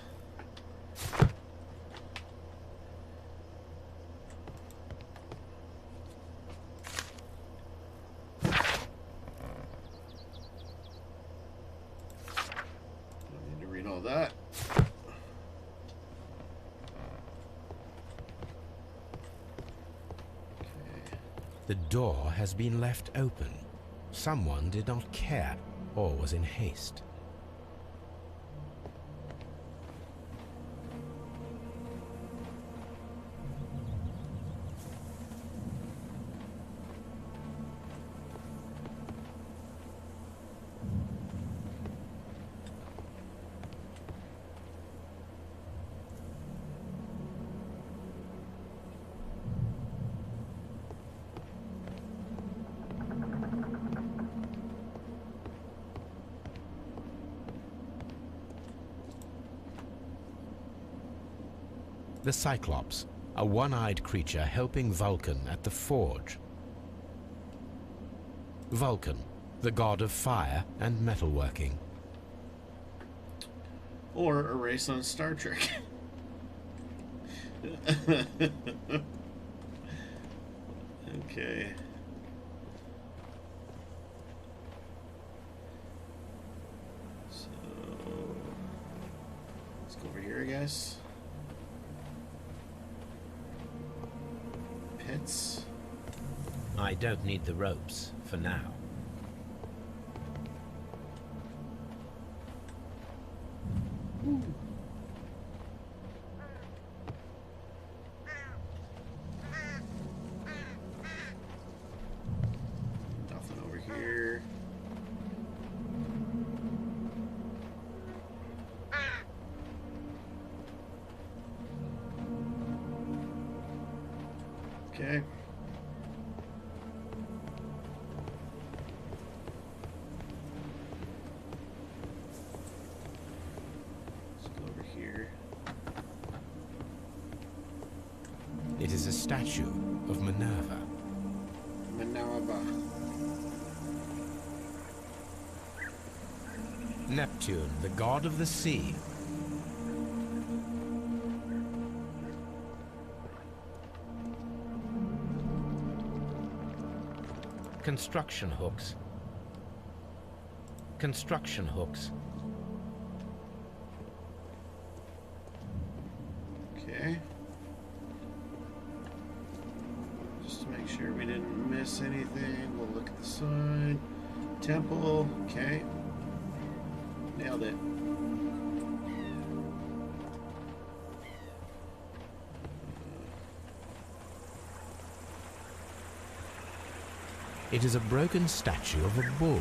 Don't need to read all that. The door has been left open. Someone did not care or was in haste. The Cyclops, a one-eyed creature helping Vulcan at the forge. Vulcan, the god of fire and metalworking. Or a race on Star Trek. Okay. So let's go over here, I guess. Pets. I don't need the ropes for now. Nothing over here. Okay. Let's go over here. It is a statue of Minerva. Minerva. Neptune, the god of the sea. Construction hooks. Construction hooks. Okay. Just to make sure we didn't miss anything, we'll look at the sign. Temple, okay. Nailed it. It is a broken statue of a bull.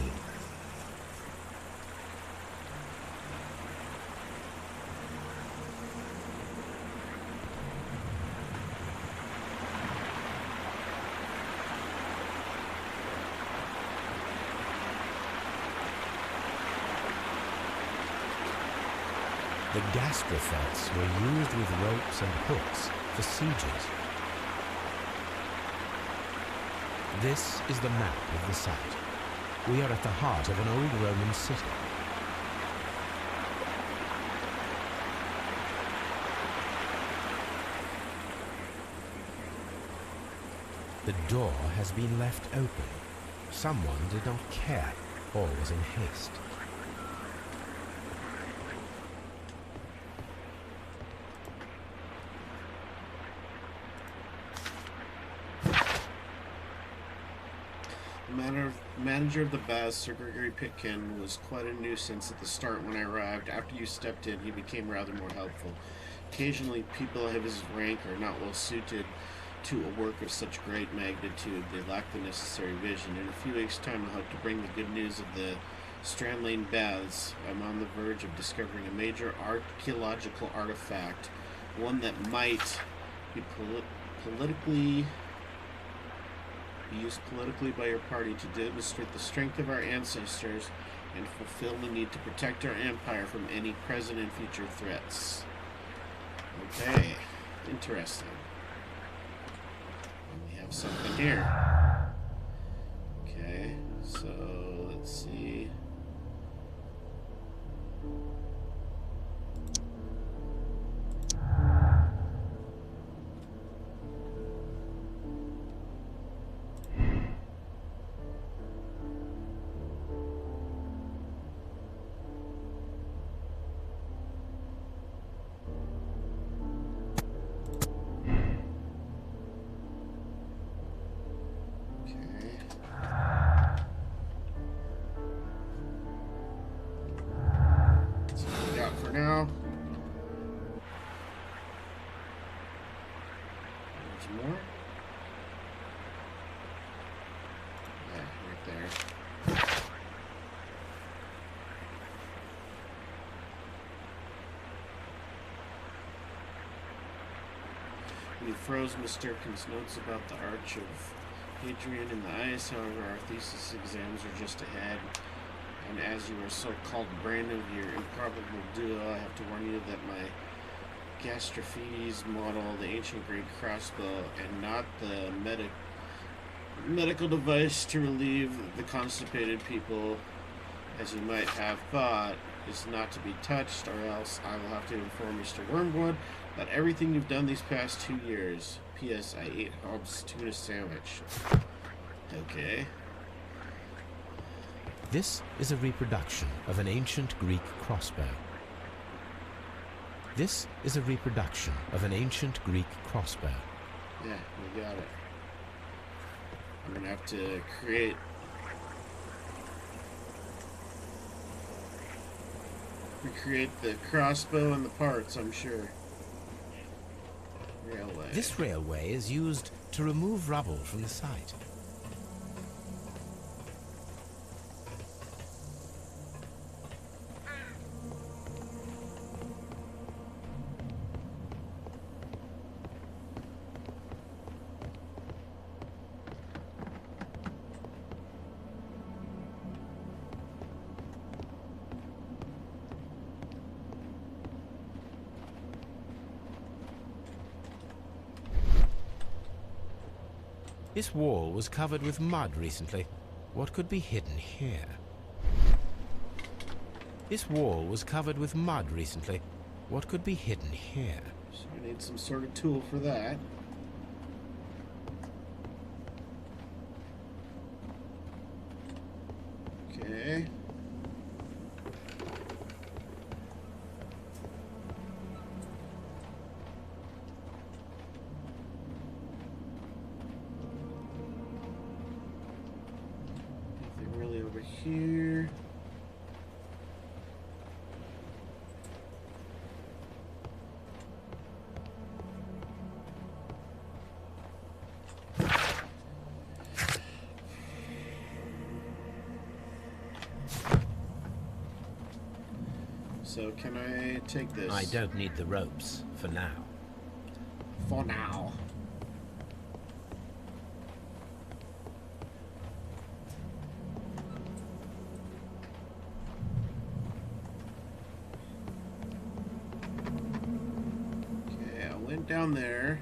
The gastrofettes were used with ropes and hooks for sieges. This is the map of the site. We are at the heart of an old Roman city. The door has been left open. Someone did not care or was in haste. Manager of the baths, Sir Gregory Pitkin, was quite a nuisance at the start when I arrived. After you stepped in, he became rather more helpful. Occasionally, people of his rank are not well suited to a work of such great magnitude. They lack the necessary vision. In a few weeks' time, I hope to bring the good news of the Strand Lane Baths. I'm on the verge of discovering a major archaeological artifact, one that might be used politically by your party to demonstrate the strength of our ancestors and fulfill the need to protect our empire from any present and future threats. Okay, interesting. And we have something here. Okay, so let's see. Now, there's more. Yeah, right there. We froze Miss Durkin's notes about the Arch of Hadrian in the ice. However, our thesis exams are just ahead. And as you are so-called brand of your improbable duo, I have to warn you that my Gastrophides model, the ancient Greek crossbow, and not the medical device to relieve the constipated people, as you might have thought, is not to be touched, or else I will have to inform Mr. Wormwood about everything you've done these past 2 years. P.S. I ate Hobbs' tuna sandwich. Okay. This is a reproduction of an ancient Greek crossbow. This is a reproduction of an ancient Greek crossbow. Yeah, we got it. I'm gonna have to recreate the crossbow and the parts, I'm sure. Railway. This railway is used to remove rubble from the site. This wall was covered with mud recently. What could be hidden here? This wall was covered with mud recently. What could be hidden here? So I need some sort of tool for that. Okay. Here. So can I take this? I don't need the ropes for now. For now. Down there.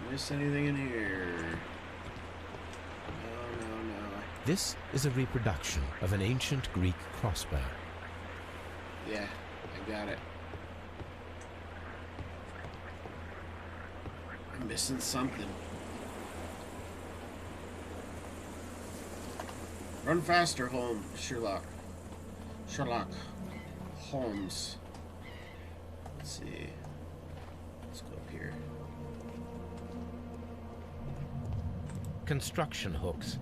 Miss anything in here? No. This is a reproduction of an ancient Greek crossbow. Yeah, I got it. I'm missing something. Run faster, Holmes. Sherlock Holmes. Let's see. Let's go up here. Construction hooks.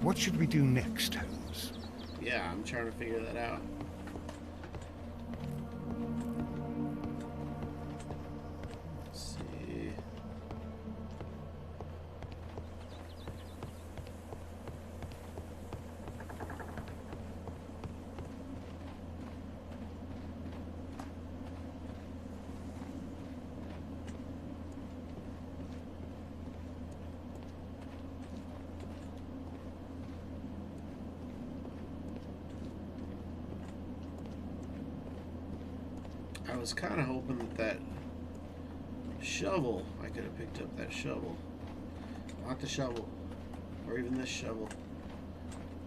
What should we do next, Holmes? Yeah, I'm trying to figure that out. Let's see. I was kind of hoping that shovel, I could have picked up that shovel. Not the shovel. Or even this shovel.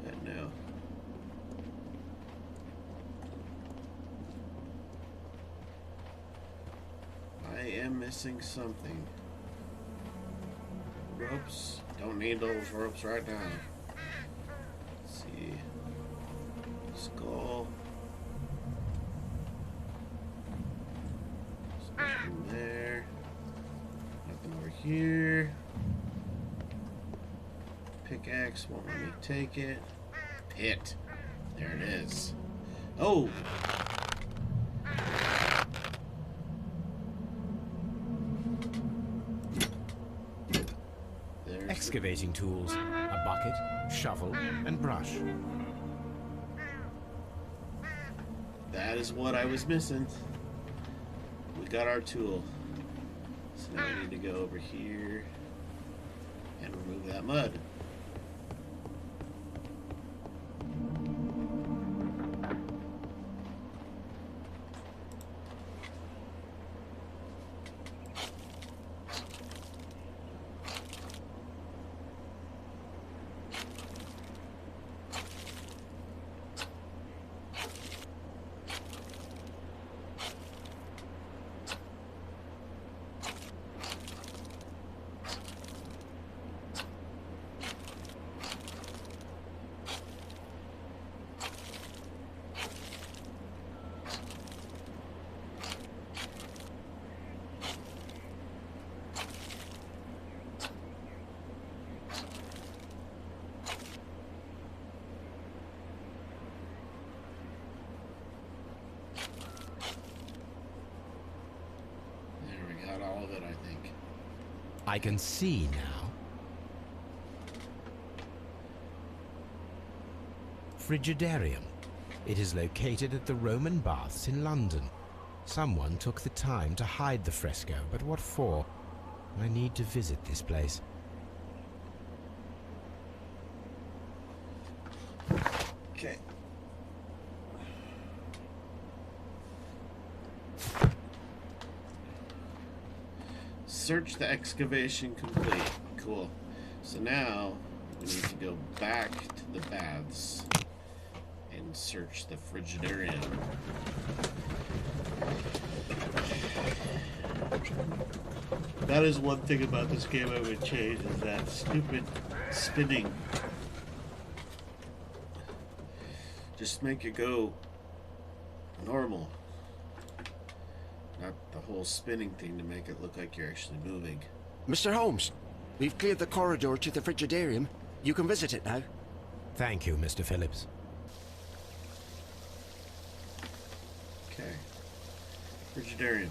But no. I am missing something. Ropes. Don't need those ropes right now. Let's see. Skull. Nothing there. Nothing over here. Pickaxe won't let me take it. Pit. There it is. Oh! There's Excavating tools. A bucket, shovel, and brush. That is what I was missing. We got our tool. So now we need to go over here and remove that mud. All of it, I think. I can see now. Frigidarium. It is located at the Roman Baths in London. Someone took the time to hide the fresco, but what for? I need to visit this place. Okay. Search the excavation complete. Cool. So now we need to go back to the baths and search the frigidarium. That is one thing about this game I would change, is that stupid spinning. Just make it go normal. Not the whole spinning thing to make it look like you're actually moving. Mr. Holmes, we've cleared the corridor to the frigidarium. You can visit it now. Thank you, Mr. Phillips. Okay. Frigidarium.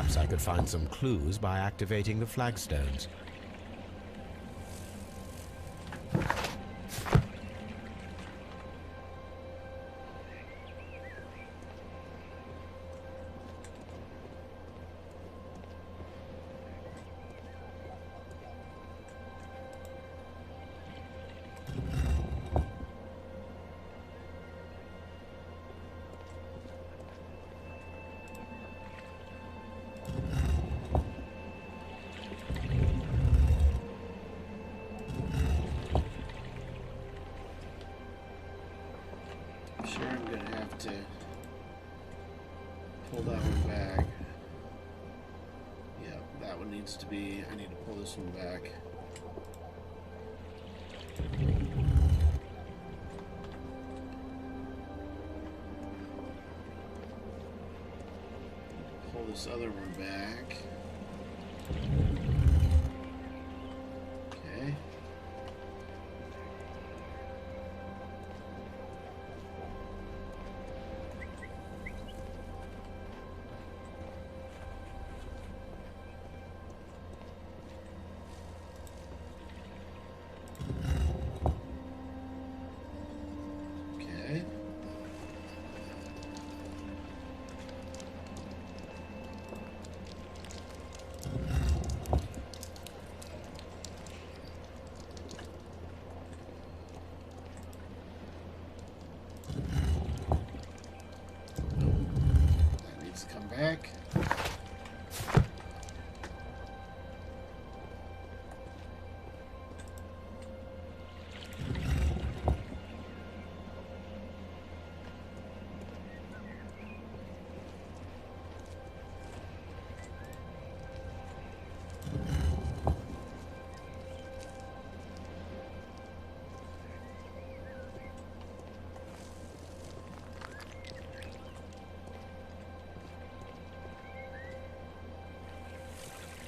Perhaps I could find some clues by activating the flagstones. Sure, I'm gonna have to pull that one back. Yeah, that one needs to be. I need to pull this one back. Pull this other one back. Okay. Okay. That needs to come back.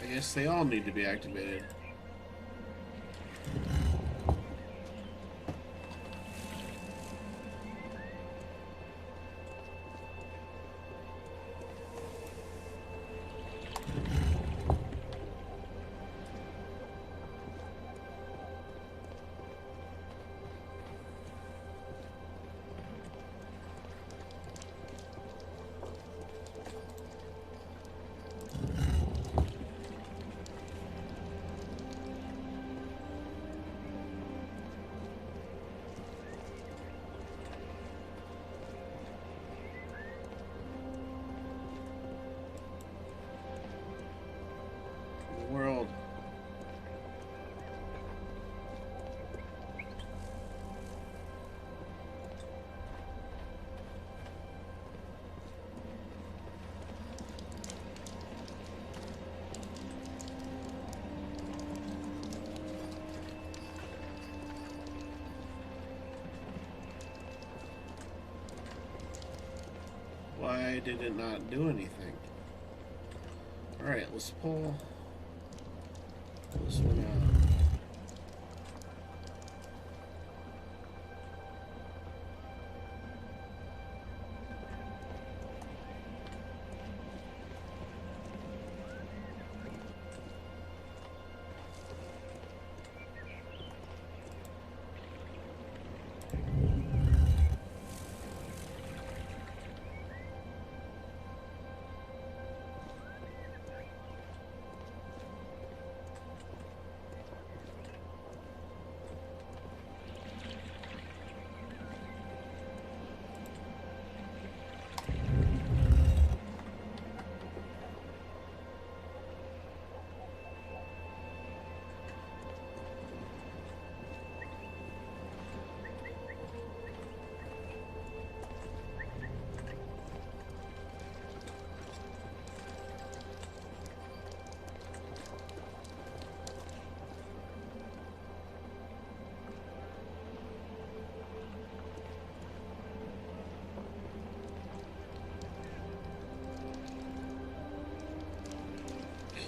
I guess they all need to be activated. World. Why did it not do anything? All right, let's pull this one out.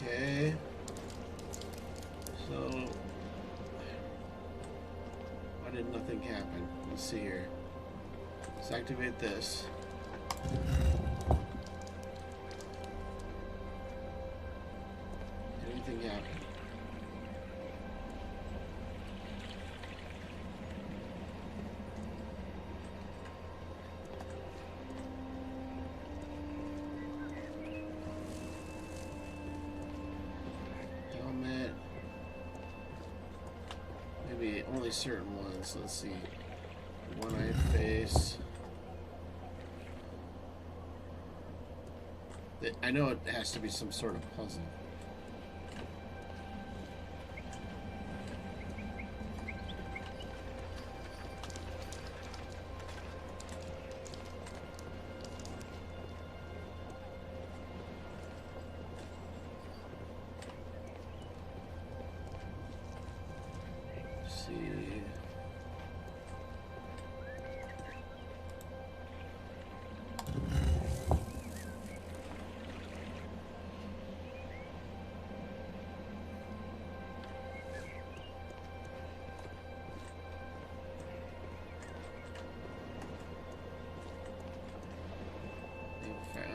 Okay. So, why did nothing happen? Let's see here. Let's activate this. be only certain ones. Let's see. One-eyed face. I know it has to be some sort of puzzle.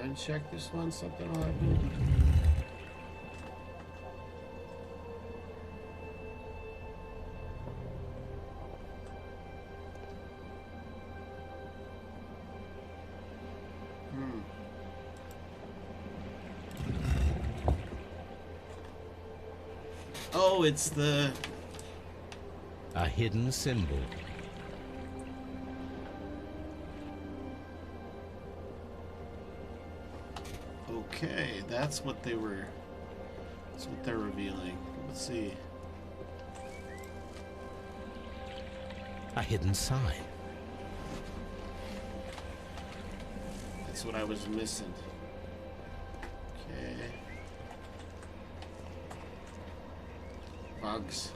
Uncheck this one, something will happen. Oh, it's a hidden symbol. Okay, that's what they were. That's what they're revealing. Let's see. A hidden sign. That's what I was missing. Okay. Bugs.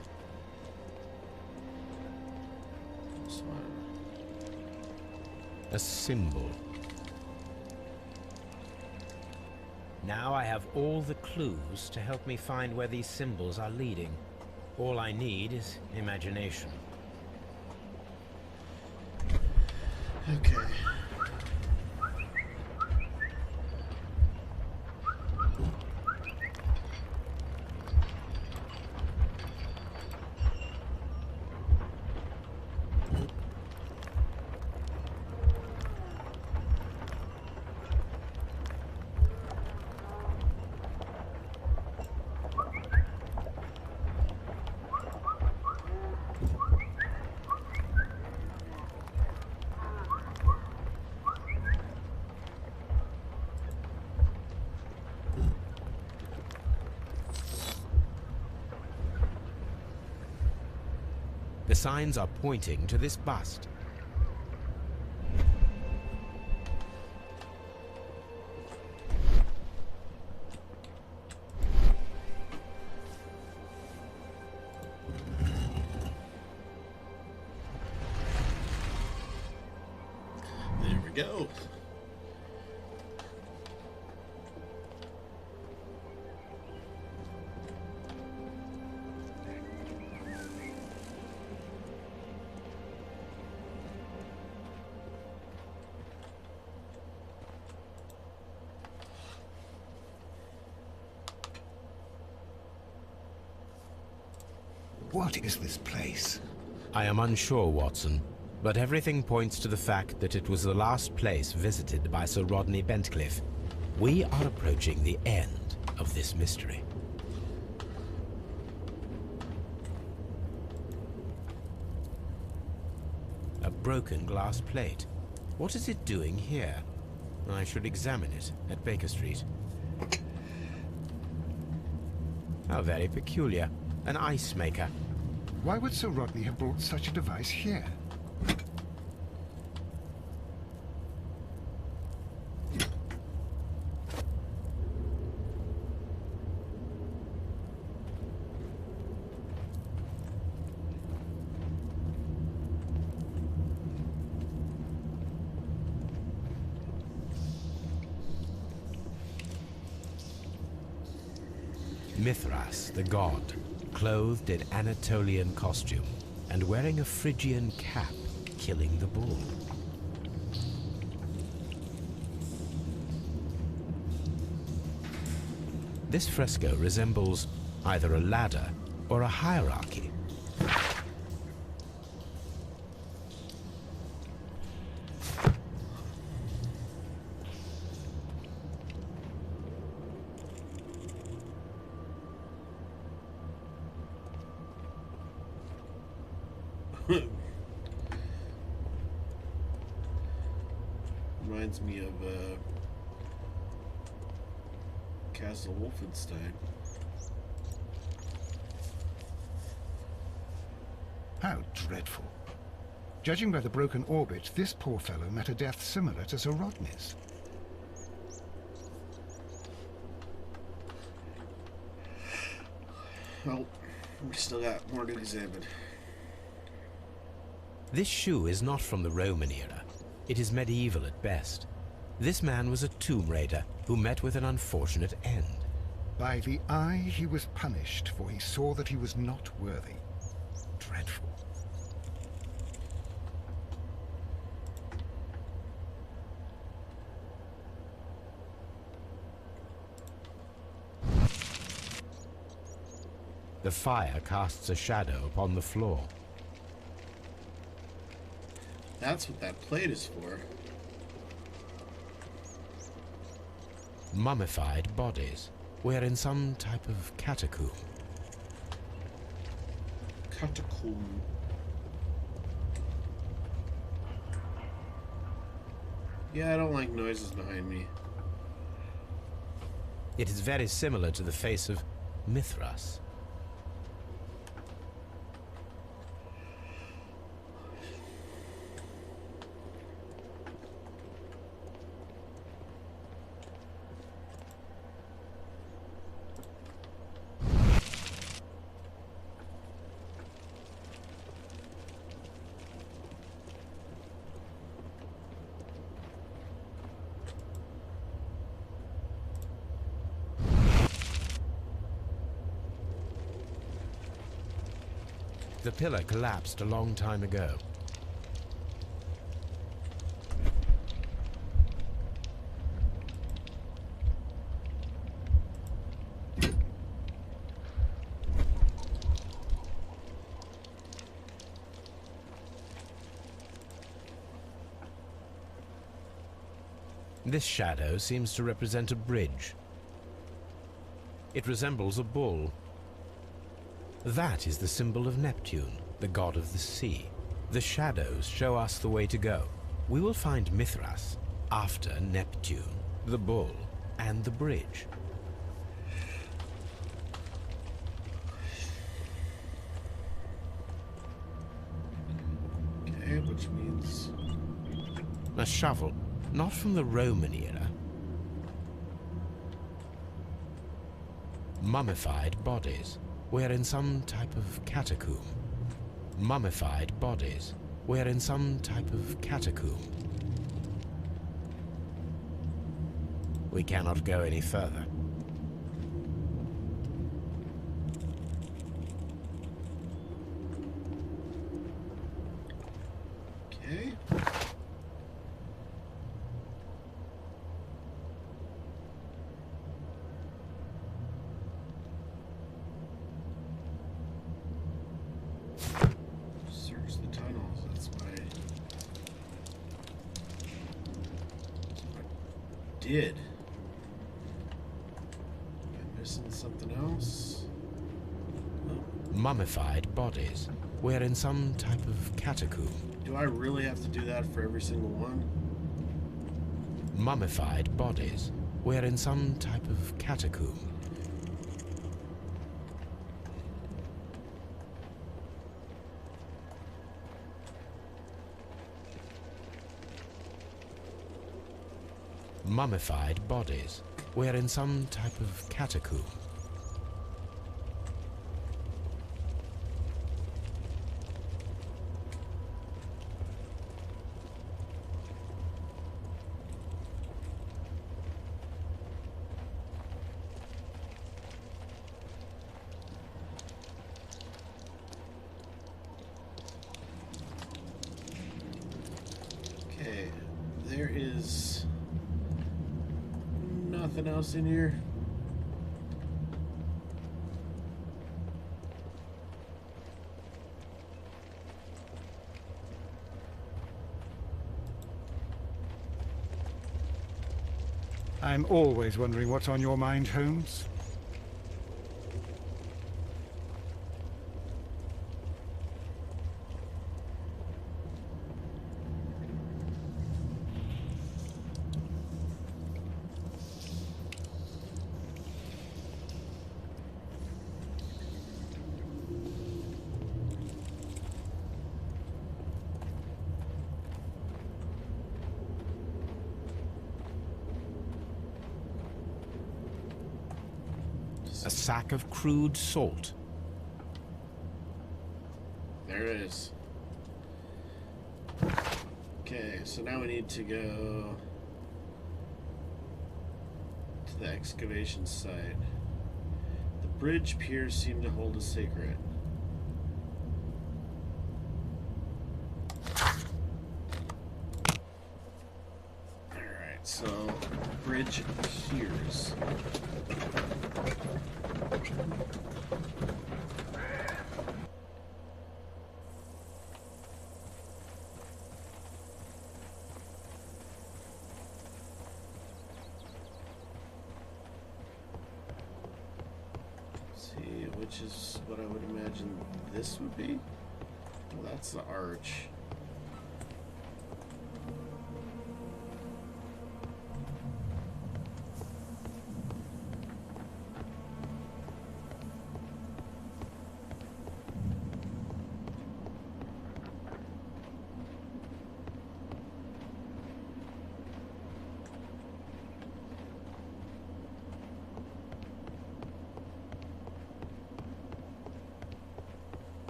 This one. A symbol. Now I have all the clues to help me find where these symbols are leading. All I need is imagination. Okay. The signs are pointing to this bust. There we go. What is this place? I am unsure, Watson, but everything points to the fact that it was the last place visited by Sir Rodney Bentcliffe. We are approaching the end of this mystery. A broken glass plate. What is it doing here? I should examine it at Baker Street. How very peculiar. An ice maker. Why would Sir Rodney have brought such a device here? Mithras, the god, clothed in Anatolian costume and wearing a Phrygian cap, killing the bull. This fresco resembles either a ladder or a hierarchy. Reminds me of Castle Wolfenstein. How dreadful. Judging by the broken orbit, this poor fellow met a death similar to Sir Rodney's. Well, we still got more to examine. This shoe is not from the Roman era. It is medieval at best. This man was a tomb raider who met with an unfortunate end. By the eye he was punished, for he saw that he was not worthy. Dreadful. The fire casts a shadow upon the floor. That's what that plate is for. Mummified bodies. We're in some type of catacomb. Catacomb. Yeah, I don't like noises behind me. It is very similar to the face of Mithras. The pillar collapsed a long time ago. This shadow seems to represent a bridge. It resembles a bull. That is the symbol of Neptune, the god of the sea. The shadows show us the way to go. We will find Mithras after Neptune, the bull, and the bridge. Okay, which means... A shovel, not from the Roman era. Mummified bodies. We're in some type of catacomb. Mummified bodies. We're in some type of catacomb. We cannot go any further. Okay. Search the tunnels, that's why I did. Am I missing something else? Mummified bodies. We're in some type of catacomb. Do I really have to do that for every single one? Mummified bodies. We're in some type of catacomb. Mummified bodies. We're in some type of catacomb. Okay, there is nothing else in here. I'm always wondering what's on your mind, Holmes. A sack of crude salt. There it is. Okay, so now we need to go to the excavation site. The bridge piers seem to hold a secret. Alright, so bridge piers. Which is what I would imagine this would be. Well, that's the arch.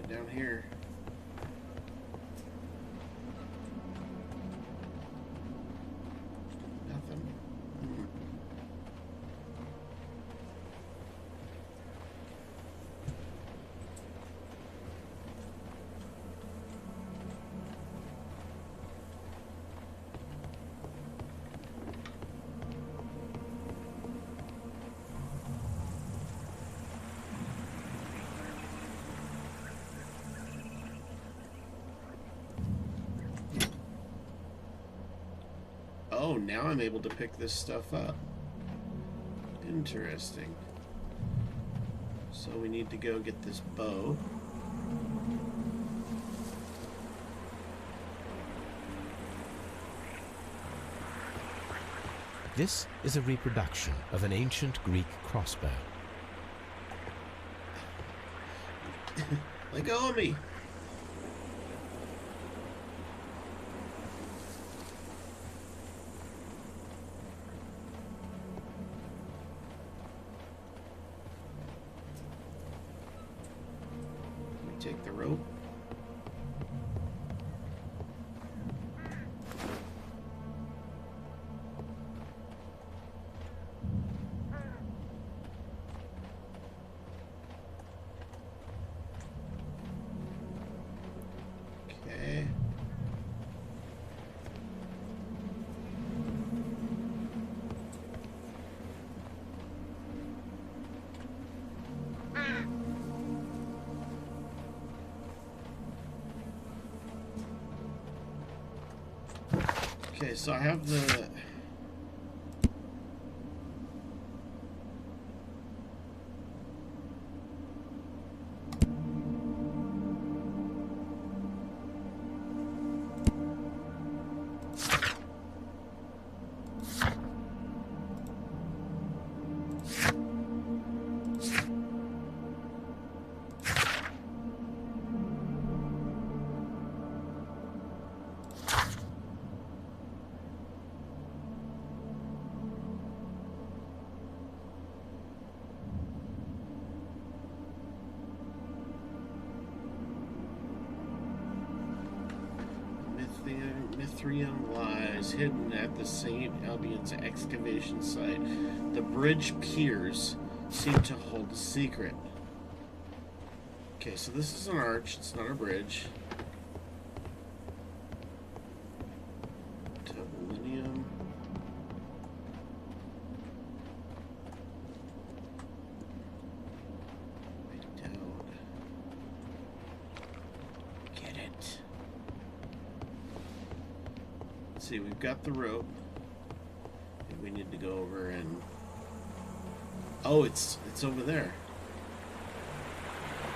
Down here. Nothing. Oh, now I'm able to pick this stuff up. Interesting. So we need to go get this bow. This is a reproduction of an ancient Greek crossbow. Let go of me! Take the rope. Okay. Okay, so I have the... Mithrium lies hidden at the St. Albion's excavation site. The bridge piers seem to hold a secret. Okay, so this is an arch, it's not a bridge. Tubulinium. I don't get it. Let's see, we've got the rope. And we need to go over and... Oh, it's over there.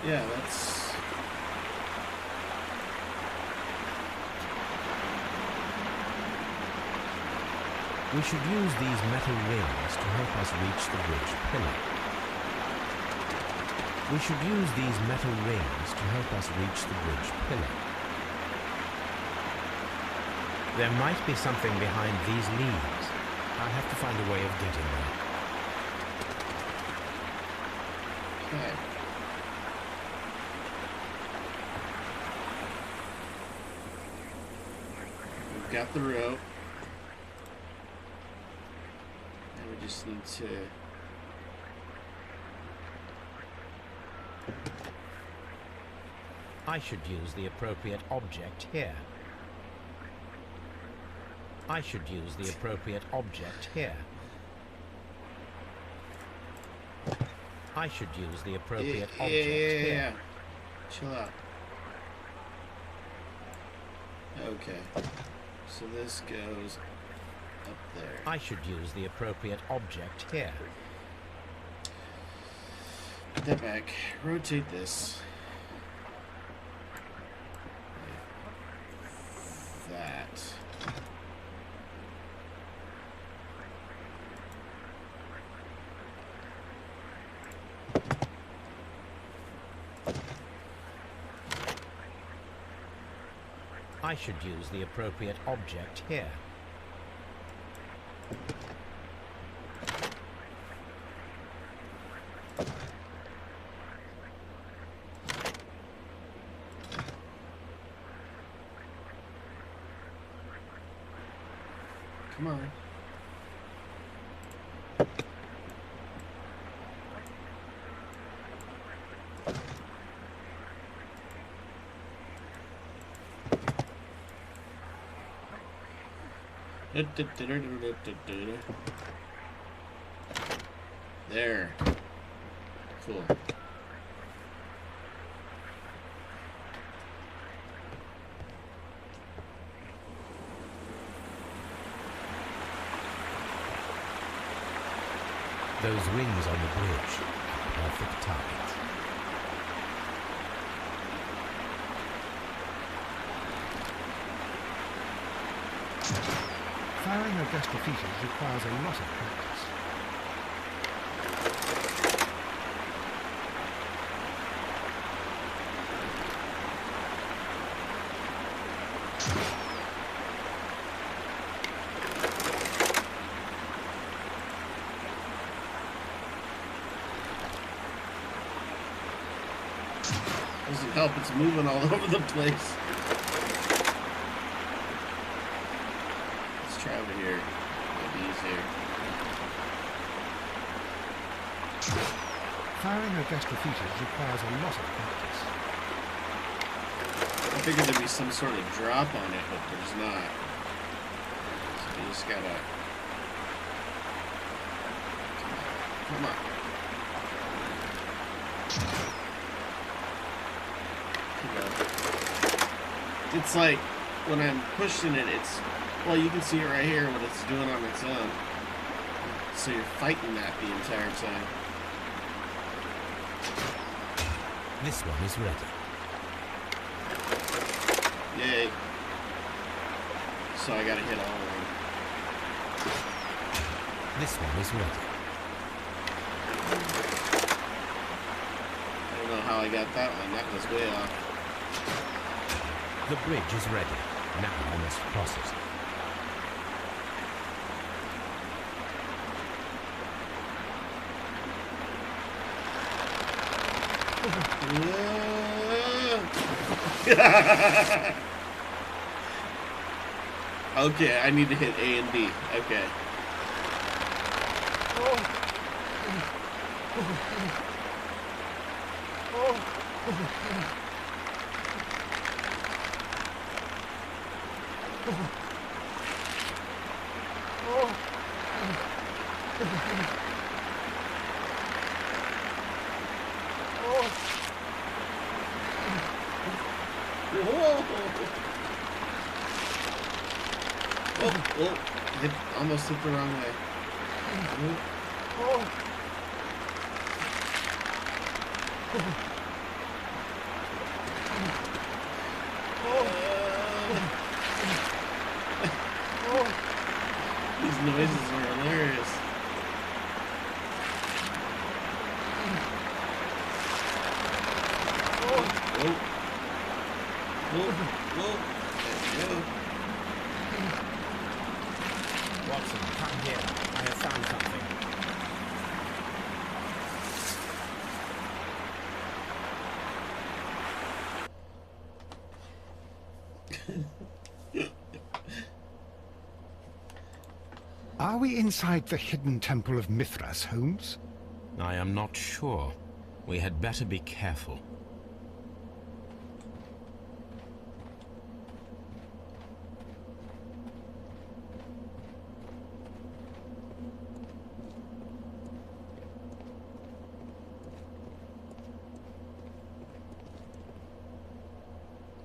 Yeah, that's... We should use these metal rings to help us reach the bridge pillar. We should use these metal rings to help us reach the bridge pillar. There might be something behind these leaves. I'll have to find a way of getting there. Okay. We've got the rope. And we just need to... I should use the appropriate object here. I should use the appropriate object here. I should use the appropriate object here. Chill out. Okay. So this goes up there. I should use the appropriate object here. Put that back. Rotate this. That. I should use the appropriate object here. Come on. There. Cool. Those rings on the bridge are perfect targets. Firing against defeaters requires a lot of practice. Doesn't help, it's moving all over the place. Let's try over here. Maybe easier. Firing against defeaters requires a lot of practice. I figured there'd be some sort of drop on it, but there's not. So you just gotta... Come on. It's like, when I'm pushing it, it's... Well, you can see it right here, what it's doing on its own. So you're fighting that the entire time. This one is ready. Yay. So I gotta hit all of them. This one is ready. I don't know how I got that one. That was way off. The bridge is ready. Now I must cross it. Okay, I need to hit A and B. Okay. Almost hit the wrong way. These noises are hilarious. Whoa. There we go. Watson, come here. I have found something. Are we inside the hidden temple of Mithras, Holmes? I am not sure. We had better be careful.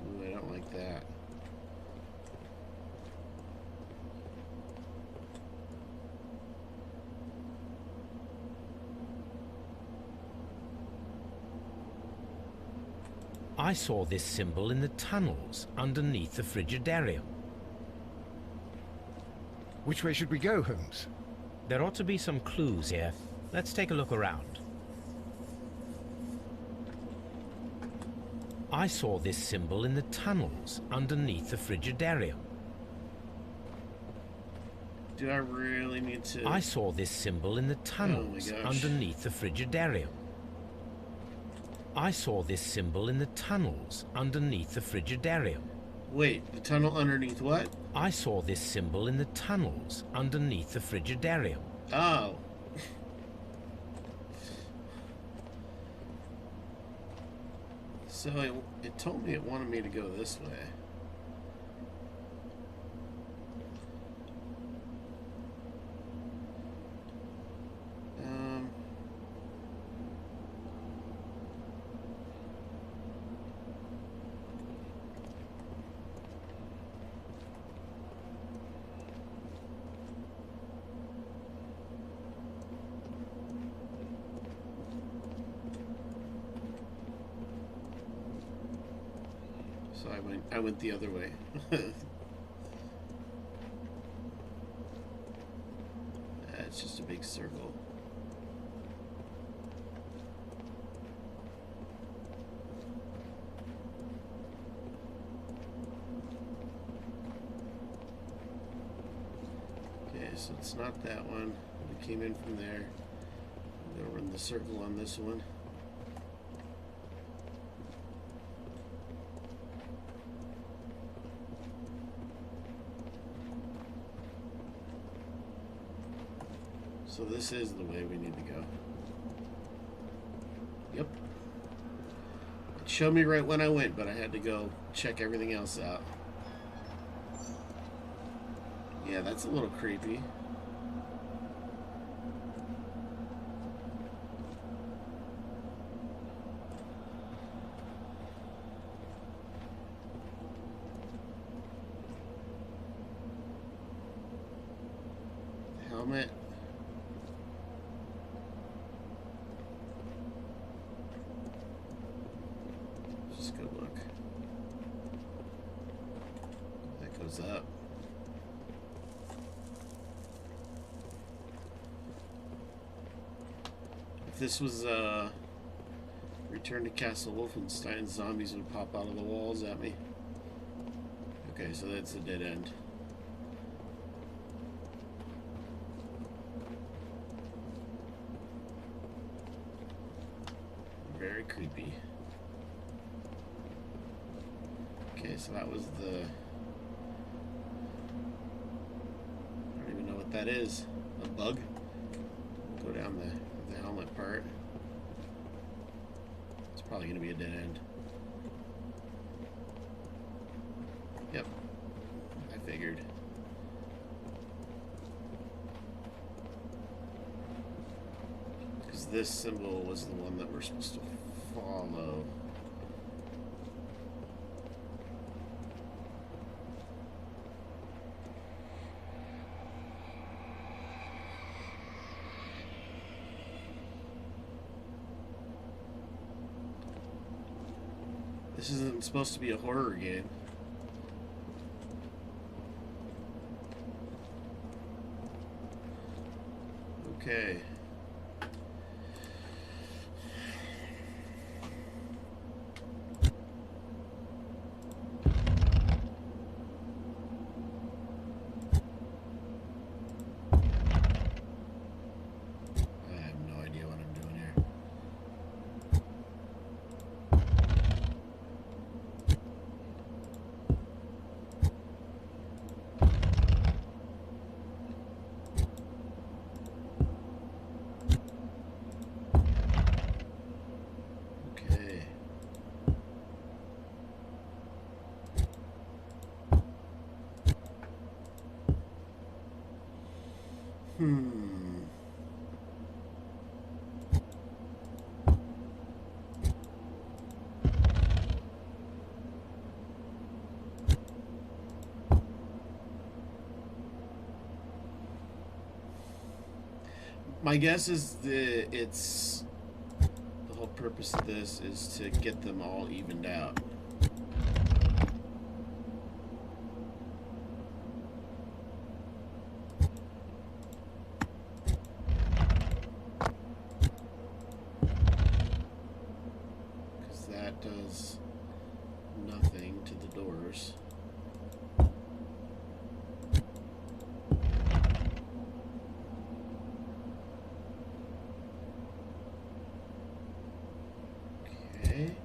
Ooh, I don't like that. I saw this symbol in the tunnels underneath the Frigidarium. Which way should we go, Holmes? There ought to be some clues here. Let's take a look around. I saw this symbol in the tunnels underneath the Frigidarium. Do I really need to... I saw this symbol in the tunnels underneath the Frigidarium. I saw this symbol in the tunnels underneath the Frigidarium. Wait, the tunnel underneath what? I saw this symbol in the tunnels underneath the Frigidarium. Oh. So it told me it wanted me to go this way. So I went the other way. It's just a big circle. Okay, so it's not that one. We came in from there. I'm gonna run the circle on this one. So this is the way we need to go. Yep. It showed me right when I went, but I had to go check everything else out. Yeah, that's a little creepy. Helmet. Just go look. That goes up. If this was Return to Castle Wolfenstein, zombies would pop out of the walls at me. Okay, so that's a dead end. Very creepy. Okay, so that was the... I don't even know what that is. A bug? Go down the helmet part. It's probably going to be a dead end. Yep. I figured. Because this symbol was the one that we're supposed to follow. This isn't supposed to be a horror game. Okay. My guess is the whole purpose of this is to get them all evened out. Because that does nothing to the doors. Okay.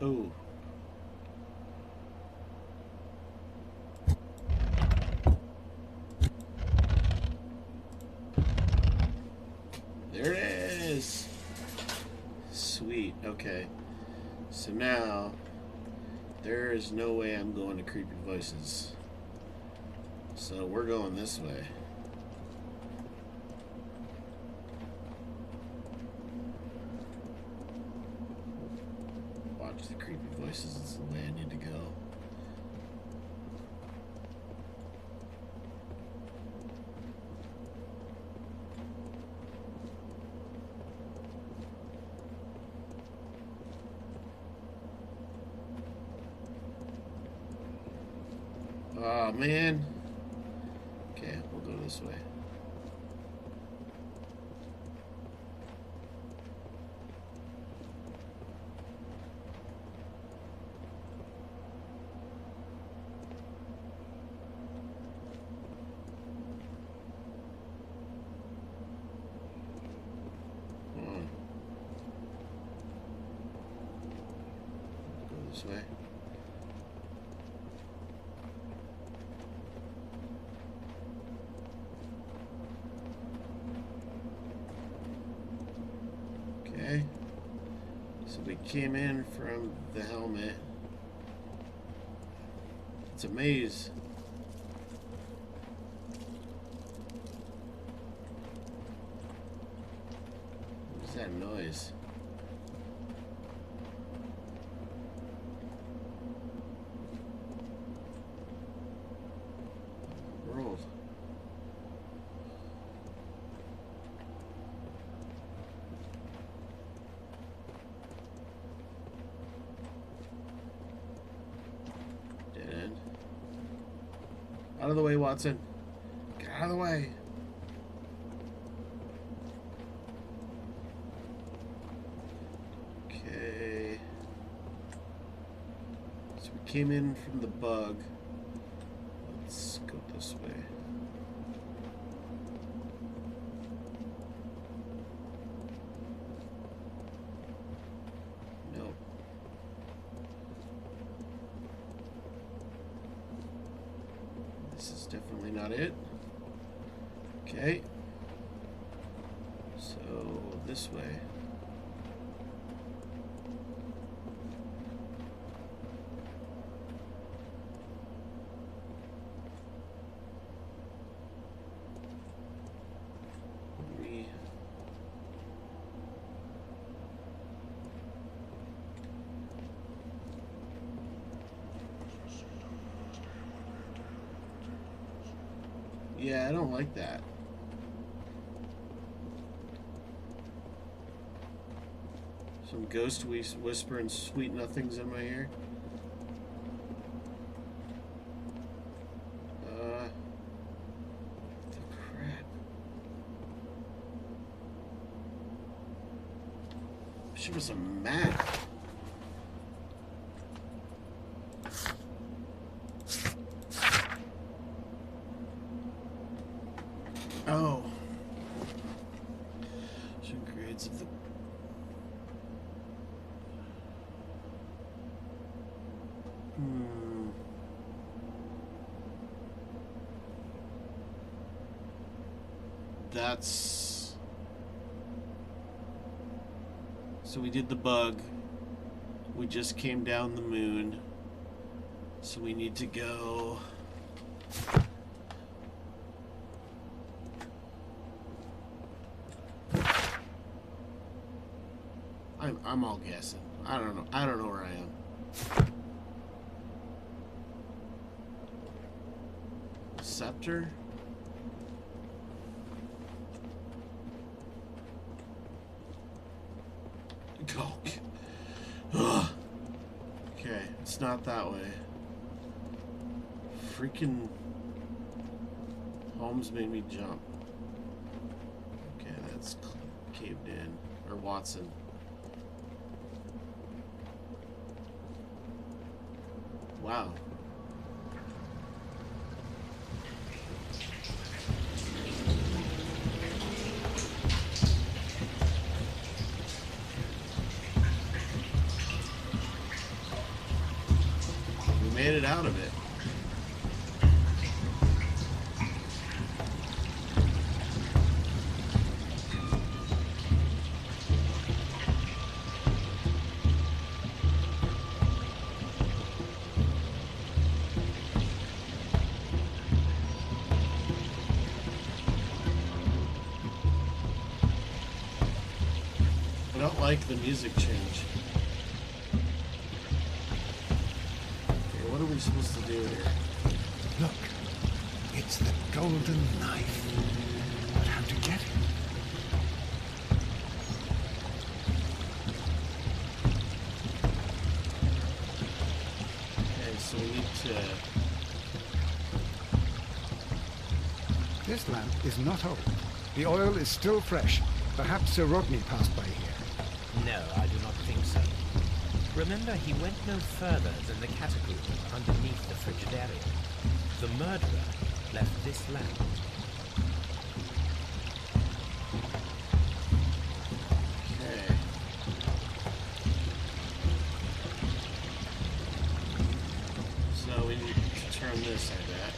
Oh. There it is. Sweet. Okay. So now there is no way I'm going to Creepy Voices. So we're going this way. Watch the Creepy Voices is the way I need to go. Oh man. Okay, we'll go this way. Go this way. Okay. So we came in from the helmet. It's a maze. What is that noise? World. Dead end. Out of the way, Watson. Get out of the way. Okay. So we came in from the bug. Let's go this way. Nope. This is definitely not it. Okay. So this way. We Yeah, I don't like that. Some ghost whispering sweet nothings in my ear. The crap. She was a map. Oh. Some grades of the... That's... So we did the bug. We just came down the moon. So we need to go... I'm all guessing. I don't know. I don't know where I am. Scepter? Go. Ugh. Okay, it's not that way. Freaking Holmes made me jump. Okay, that's caved in. Or Watson. Wow. We made it out of it. I don't like the music change. Okay, what are we supposed to do here? Look, it's the golden knife. But how to get it? Okay, so we need to... This lamp is not old. The oil is still fresh. Perhaps Sir Rodney passed by here. No, I do not think so. Remember, he went no further than the catacomb underneath the Frigidarium. The murderer left this lamp. Okay. So we need to turn this, I bet.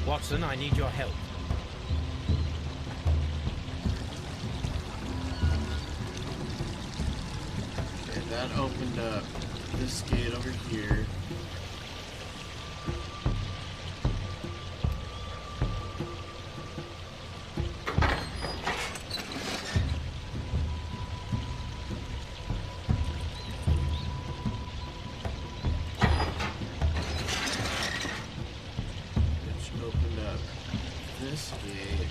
Watson, I need your help. Okay, that opened up this gate over here. This gate.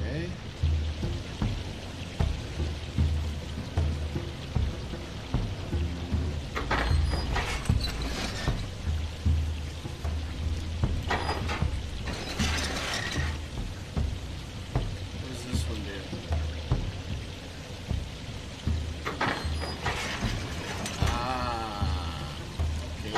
Okay. What does this one do? Ah, okay.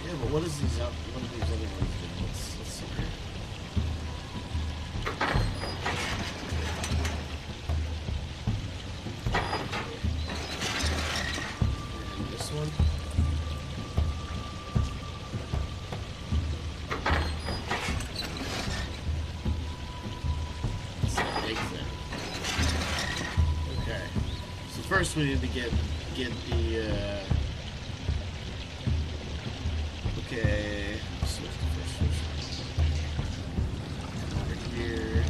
Yeah, but what is these what do these other ones do? Let's see here. And this one. First, we need to get the. Okay. So what's the first one? Over here.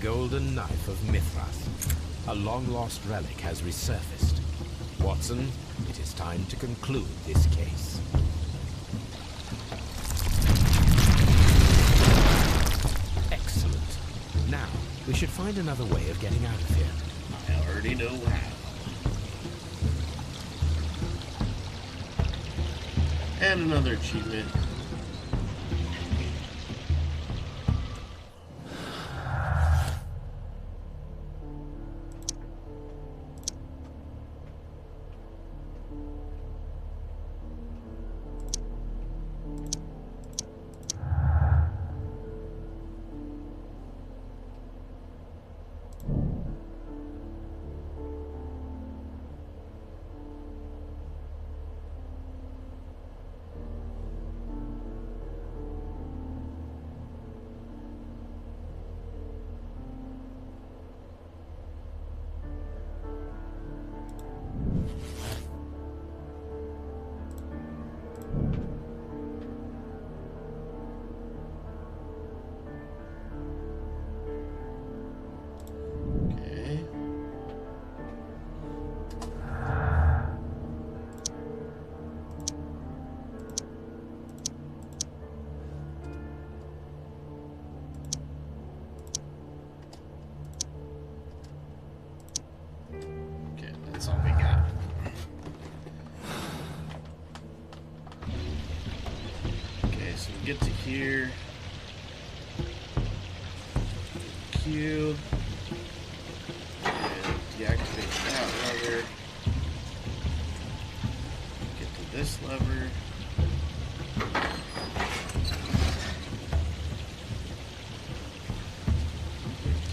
Golden knife of Mithras. A long-lost relic has resurfaced. Watson, it is time to conclude this case. Excellent. Now, we should find another way of getting out of here. I already know how. And another achievement. That's all we got. Okay, so we get to here. Q. And deactivate that lever. Get to this lever.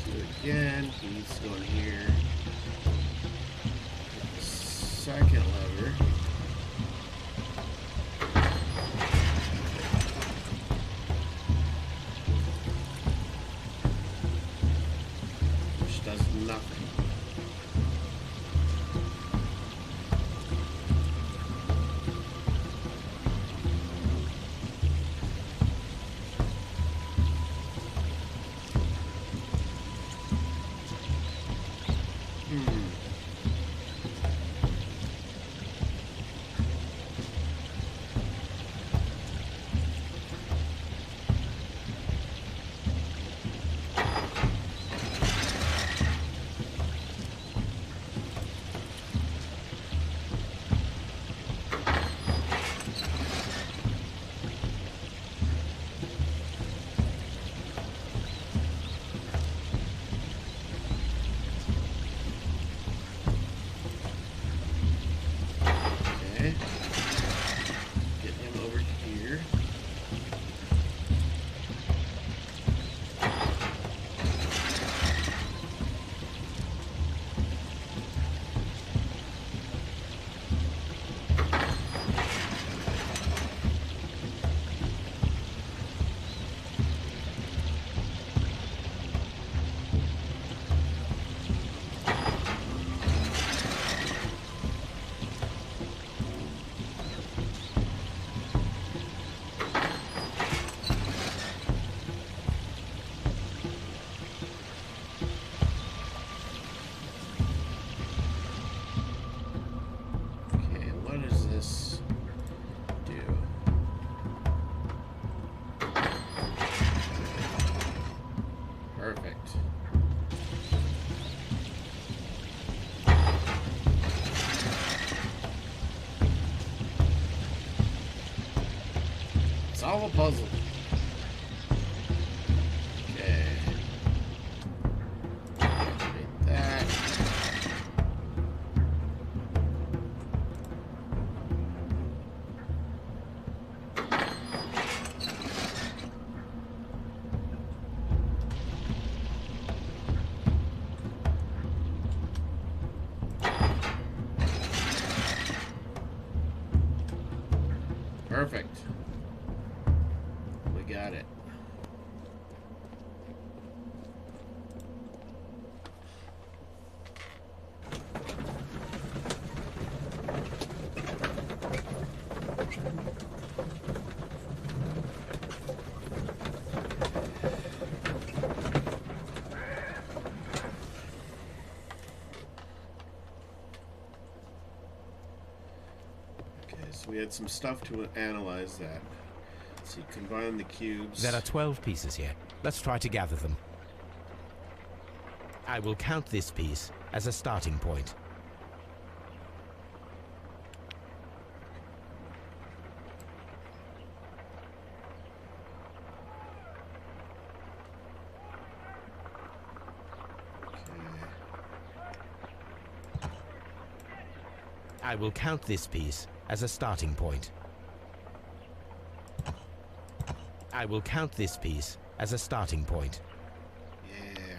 Q again. He's going here. Second lever. Which does nothing. Perfect. We got it. We had some stuff to analyze that. So you combine the cubes. There are 12 pieces here. Let's try to gather them. I will count this piece as a starting point. I will count this piece as a starting point. I will count this piece as a starting point. Yeah.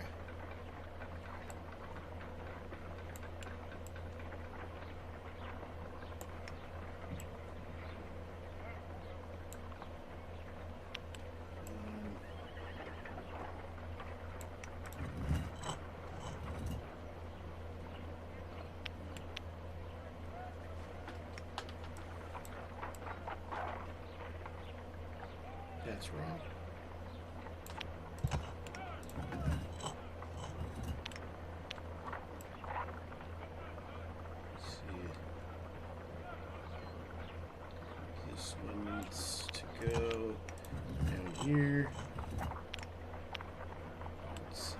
That's wrong. Let's see. This one needs to go down here. Let's see.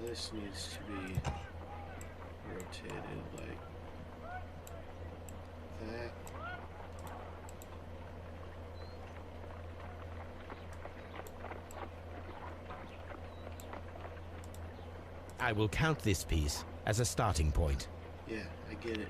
This needs to be rotated like that. I will count this piece as a starting point. Yeah, I get it.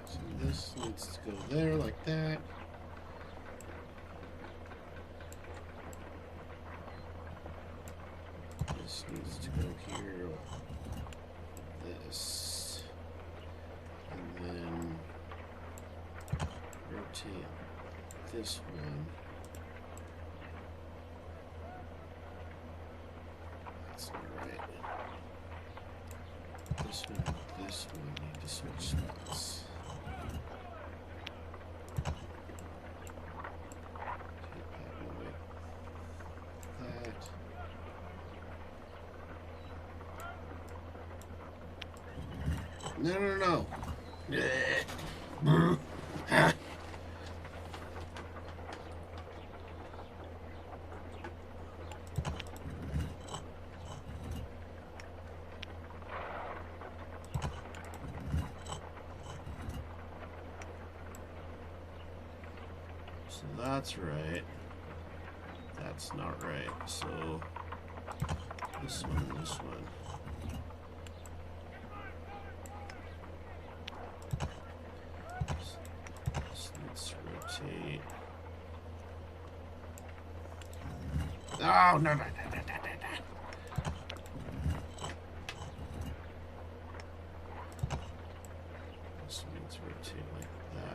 So this needs to go there like that. This needs to go here like this. And then rotate this one. That's not right. This one need to switch spots. No. So that's right. That's not right. So this one. Let's rotate. Oh, no. This needs to rotate like that.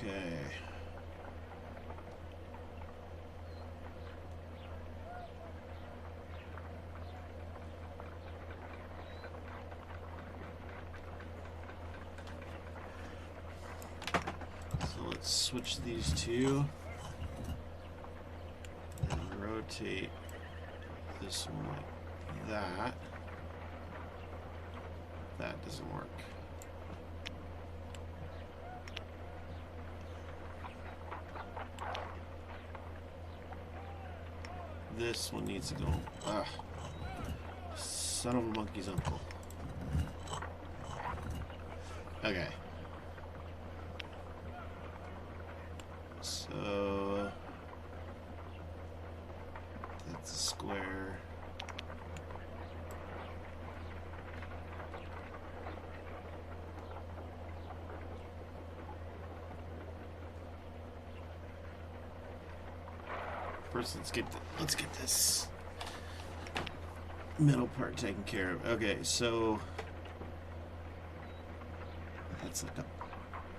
Okay. So let's switch these two and rotate this one like that. That doesn't work. This one needs to go. Ugh. Son of a monkey's uncle. Okay. So that's a square. First, let's get this middle part taken care of. Okay, so that's like a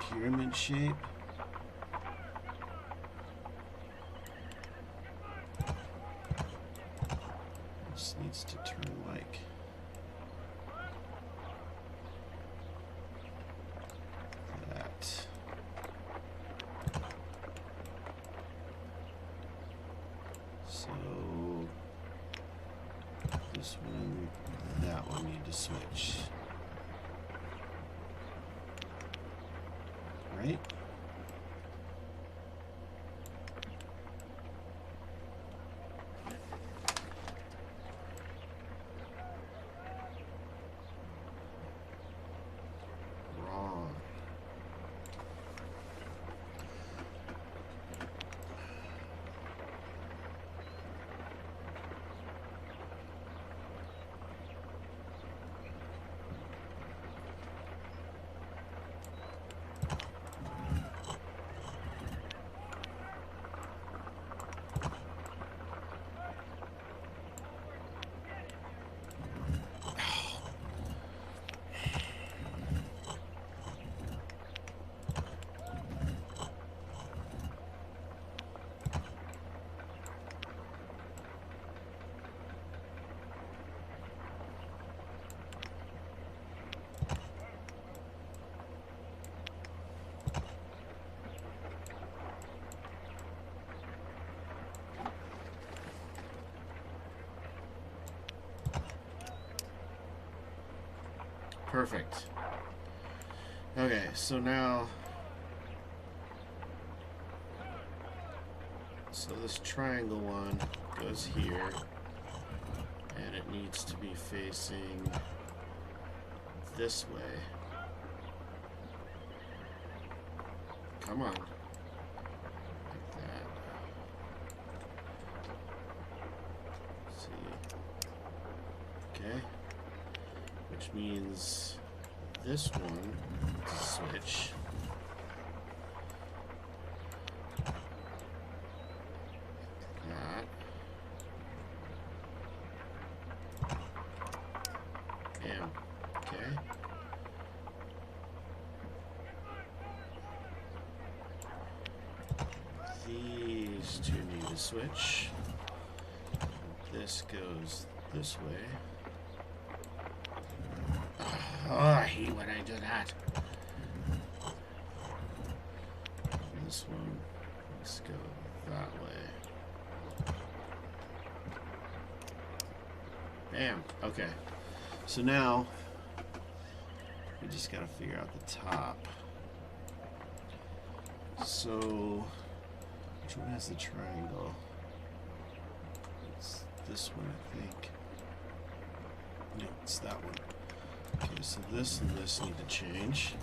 pyramid shape. This needs to turn like that. So this one, that one need to switch. Right? Wrong. Perfect. Okay, so now, so this triangle one goes here, and it needs to be facing this way. Come on. Like that. Let's see. Okay. Which means this one to switch. That. Bam. Okay. These two need to switch. This goes this way. Oh, I hate when I do that. This one, let's go that way. Bam. Okay. So now, we just gotta figure out the top. So, which one has the triangle? It's this one, I think. No, it's that one. Okay, so this and this need to change.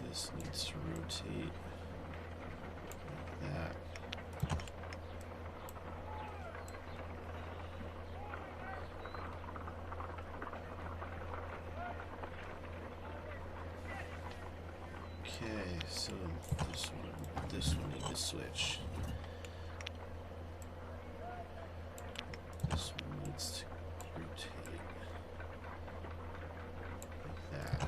This needs to rotate like that. Okay, so this one need to switch. This one needs to rotate like that.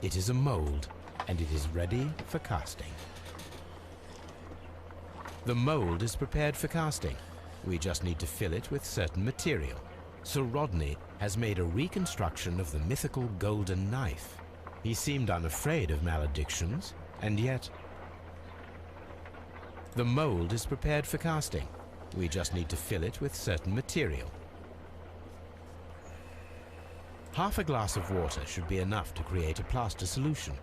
It is a mold, and it is ready for casting. The mold is prepared for casting. We just need to fill it with certain material. Sir Rodney has made a reconstruction of the mythical golden knife. He seemed unafraid of maledictions, and yet... The mold is prepared for casting. We just need to fill it with certain material. Half a glass of water should be enough to create a plaster solution.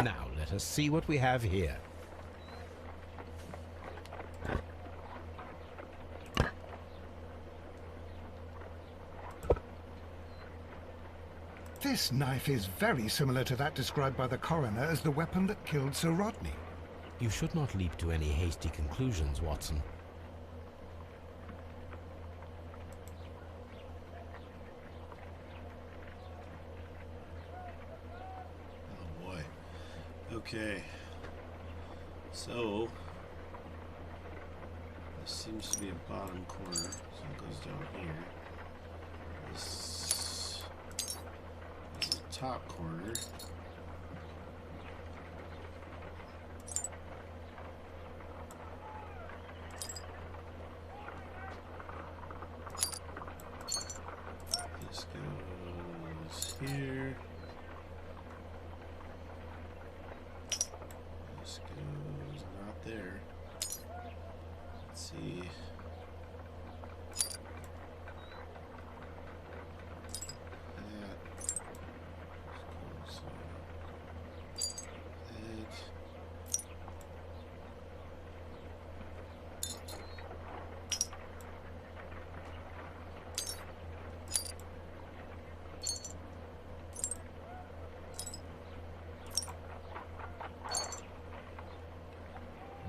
Now let us see what we have here. This knife is very similar to that described by the coroner as the weapon that killed Sir Rodney. You should not leap to any hasty conclusions, Watson. Oh boy. Okay. So this seems to be a bottom corner, so it goes down here. This is a top corner. This goes here. This goes not there. Let's see.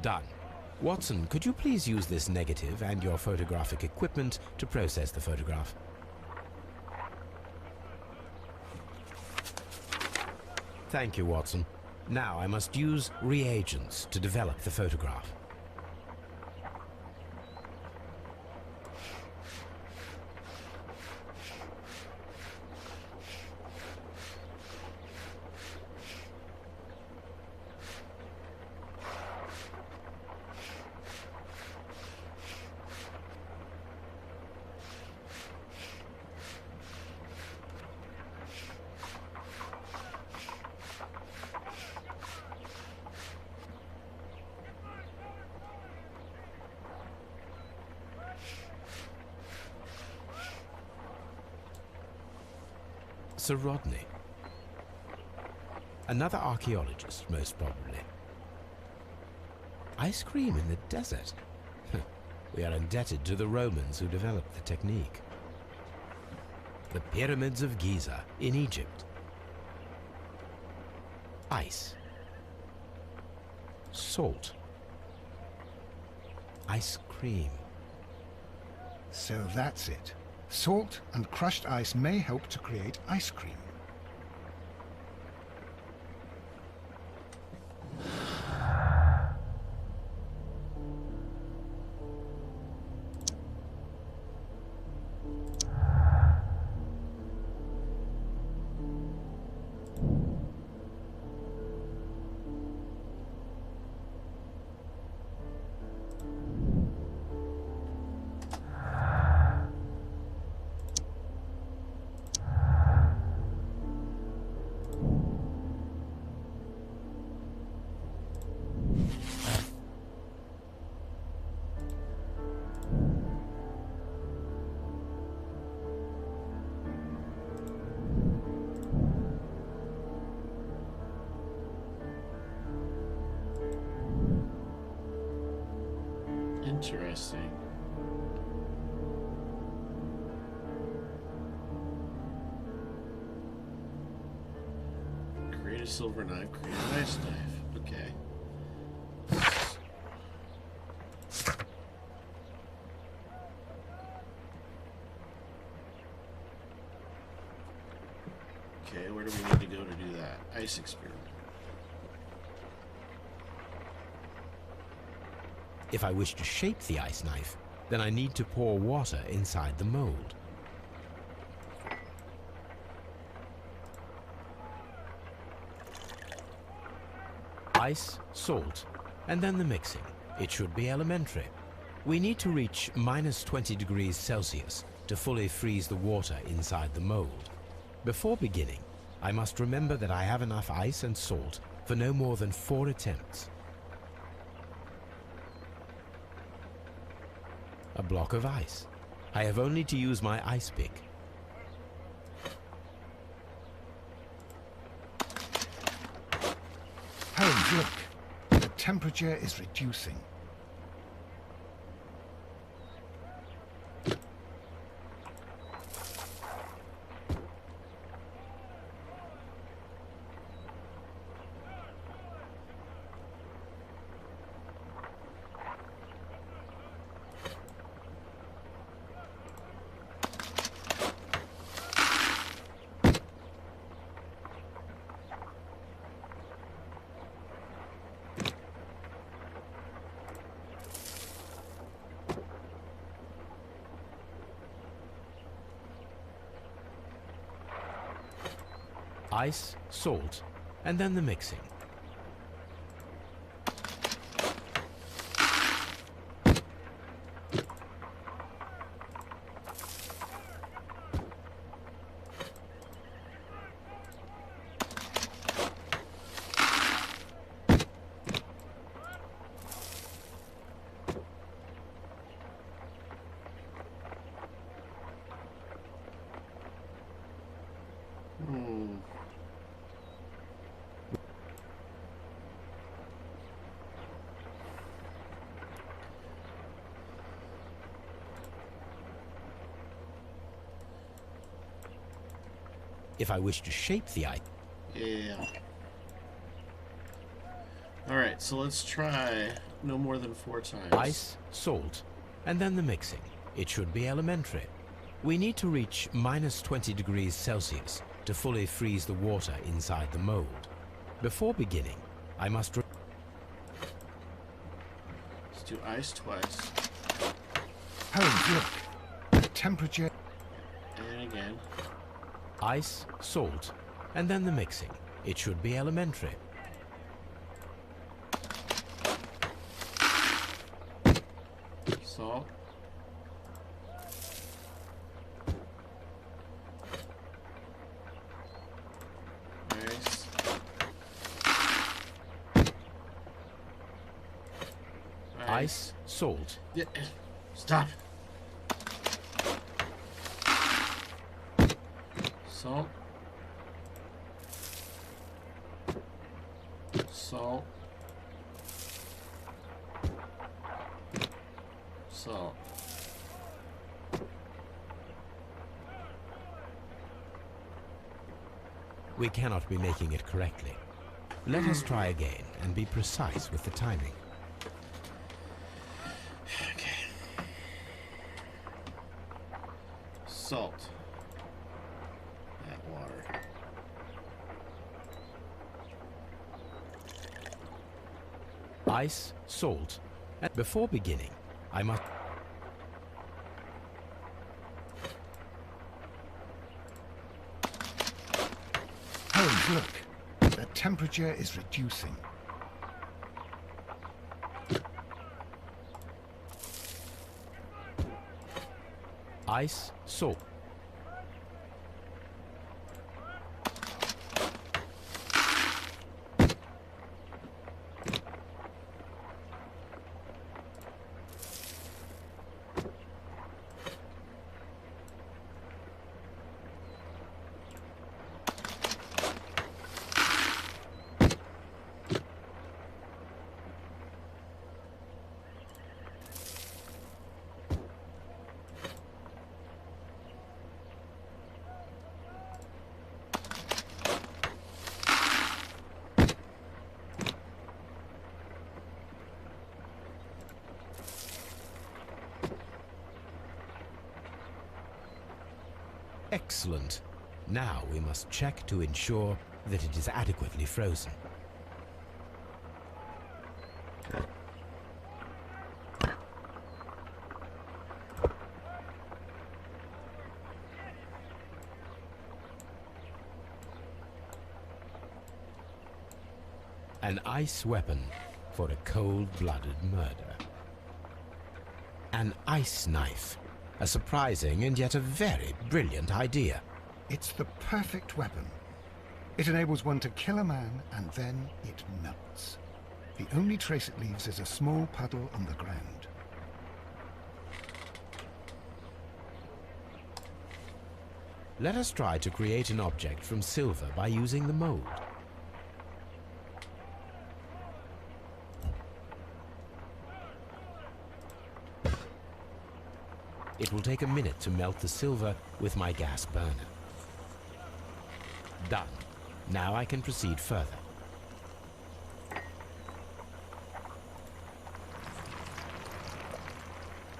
Done. Watson, could you please use this negative and your photographic equipment to process the photograph? Thank you, Watson. Now I must use reagents to develop the photograph. Sir Rodney. Another archaeologist, most probably. Ice cream in the desert. We are indebted to the Romans who developed the technique. The pyramids of Giza in Egypt. Ice. Salt. Ice cream. So that's it. Salt and crushed ice may help to create ice cream. Interesting. Create a silver knife, create a ice knife. Okay. Okay, where do we need to go to do that? Ice experiment. If I wish to shape the ice knife, then I need to pour water inside the mold. Ice, salt, and then the mixing. It should be elementary. We need to reach -20 degrees Celsius to fully freeze the water inside the mold. Before beginning, I must remember that I have enough ice and salt for no more than 4 attempts. A block of ice. I have only to use my ice pick. Holmes, look. The temperature is reducing. Ice, salt, and then the mixing. If I wish to shape the ice. Yeah. Alright, so let's try no more than 4 times. Ice, salt, and then the mixing. It should be elementary. We need to reach -20 degrees Celsius to fully freeze the water inside the mold. Before beginning, I must... Let's do ice twice. Holmes, look. The temperature... And again. Ice, salt, and then the mixing. It should be elementary. Salt. Ice. Ice, salt. Yeah. Stop. Salt. Salt. Salt. We cannot be making it correctly. Let us try again and be precise with the timing. Okay. Salt. That water. Ice, salt, and before beginning, I must... Holmes, look. The temperature is reducing. Ice, salt. Excellent. Now we must check to ensure that it is adequately frozen. An ice weapon for a cold-blooded murder. An ice knife. A surprising and yet a very brilliant idea. It's the perfect weapon. It enables one to kill a man and then it melts. The only trace it leaves is a small puddle on the ground. Let us try to create an object from silver by using the mold. It will take a minute to melt the silver with my gas burner. Done. Now I can proceed further.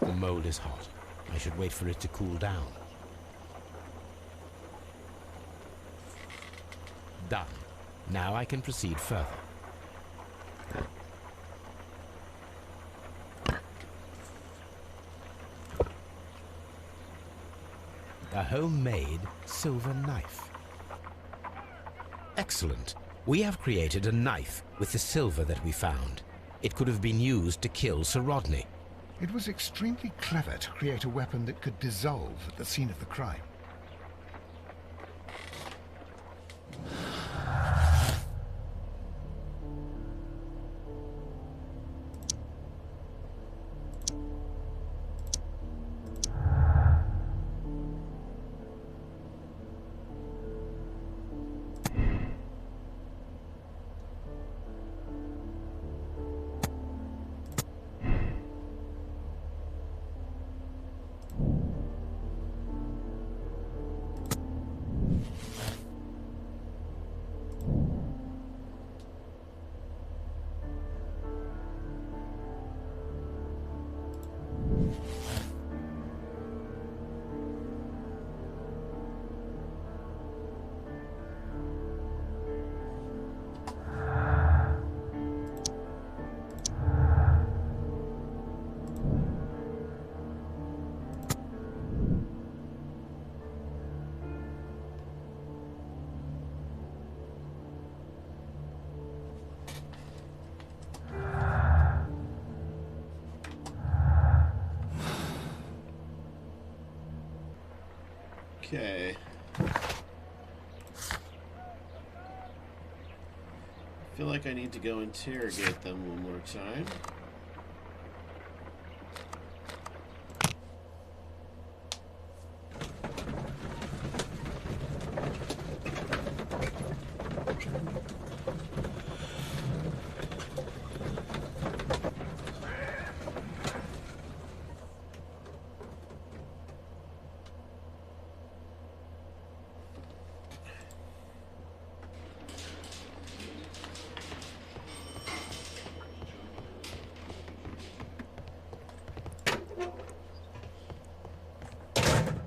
The mold is hot. I should wait for it to cool down. Done. Now I can proceed further. A homemade silver knife. Excellent. We have created a knife with the silver that we found. It could have been used to kill Sir Rodney. It was extremely clever to create a weapon that could dissolve at the scene of the crime. Okay. I feel like I need to go interrogate them one more time.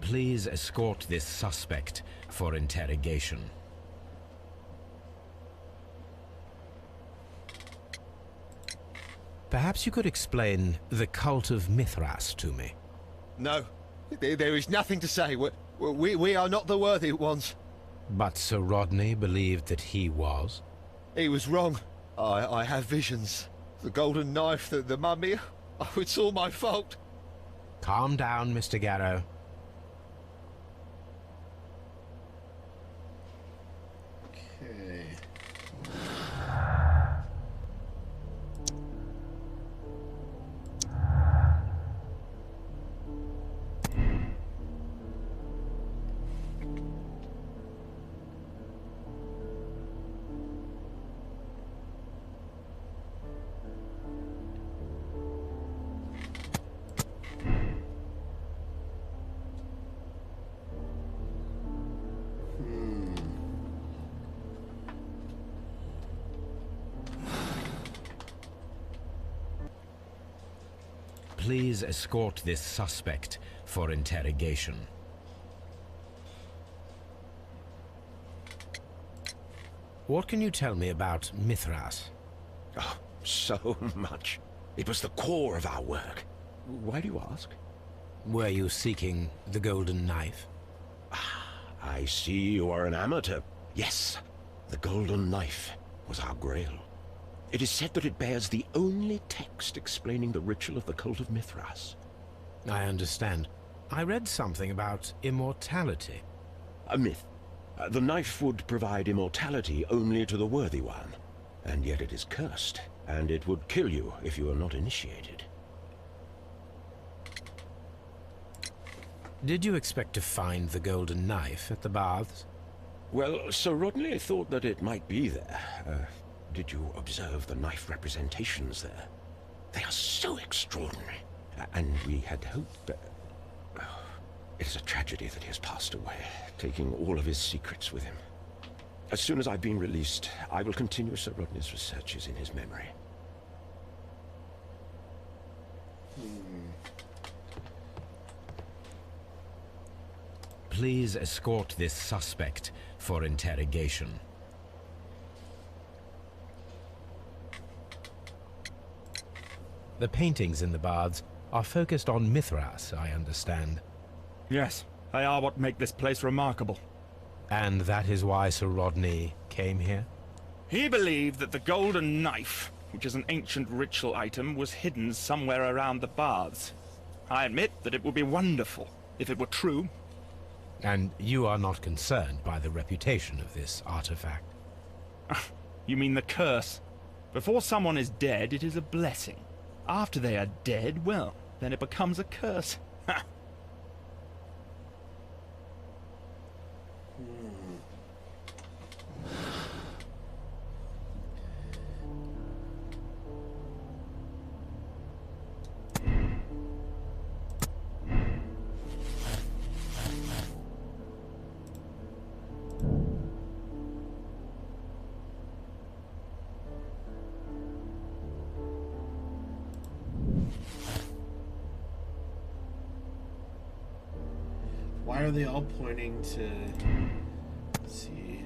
Please escort this suspect for interrogation. Perhaps you could explain the cult of Mithras to me. No, there is nothing to say. We are not the worthy ones. But Sir Rodney believed that he was? He was wrong. I have visions. The golden knife, the mummy. Oh, it's all my fault. Calm down, Mr. Garrow. Okay. Please escort this suspect for interrogation. What can you tell me about Mithras? Oh, so much. It was the core of our work. Why do you ask? Were you seeking the golden knife? I see you are an amateur. Yes, the golden knife was our grail. It is said that it bears the only text explaining the ritual of the cult of Mithras. I understand. I read something about immortality. A myth. The knife would provide immortality only to the worthy one. And yet it is cursed, and it would kill you if you are not initiated. Did you expect to find the golden knife at the baths? Well, Sir Rodney thought that it might be there. Did you observe the knife representations there? They are so extraordinary. And we had hoped that... It is a tragedy that he has passed away, taking all of his secrets with him. As soon as I've been released, I will continue Sir Rodney's researches in his memory. Please escort this suspect for interrogation. The paintings in the baths are focused on Mithras, I understand. Yes, they are what make this place remarkable. And that is why Sir Rodney came here? He believed that the golden knife, which is an ancient ritual item, was hidden somewhere around the baths. I admit that it would be wonderful if it were true. And you are not concerned by the reputation of this artifact? You mean the curse? Before someone is dead, it is a blessing. After they are dead, well, then it becomes a curse. Ha! Why are they all pointing to... Let's see...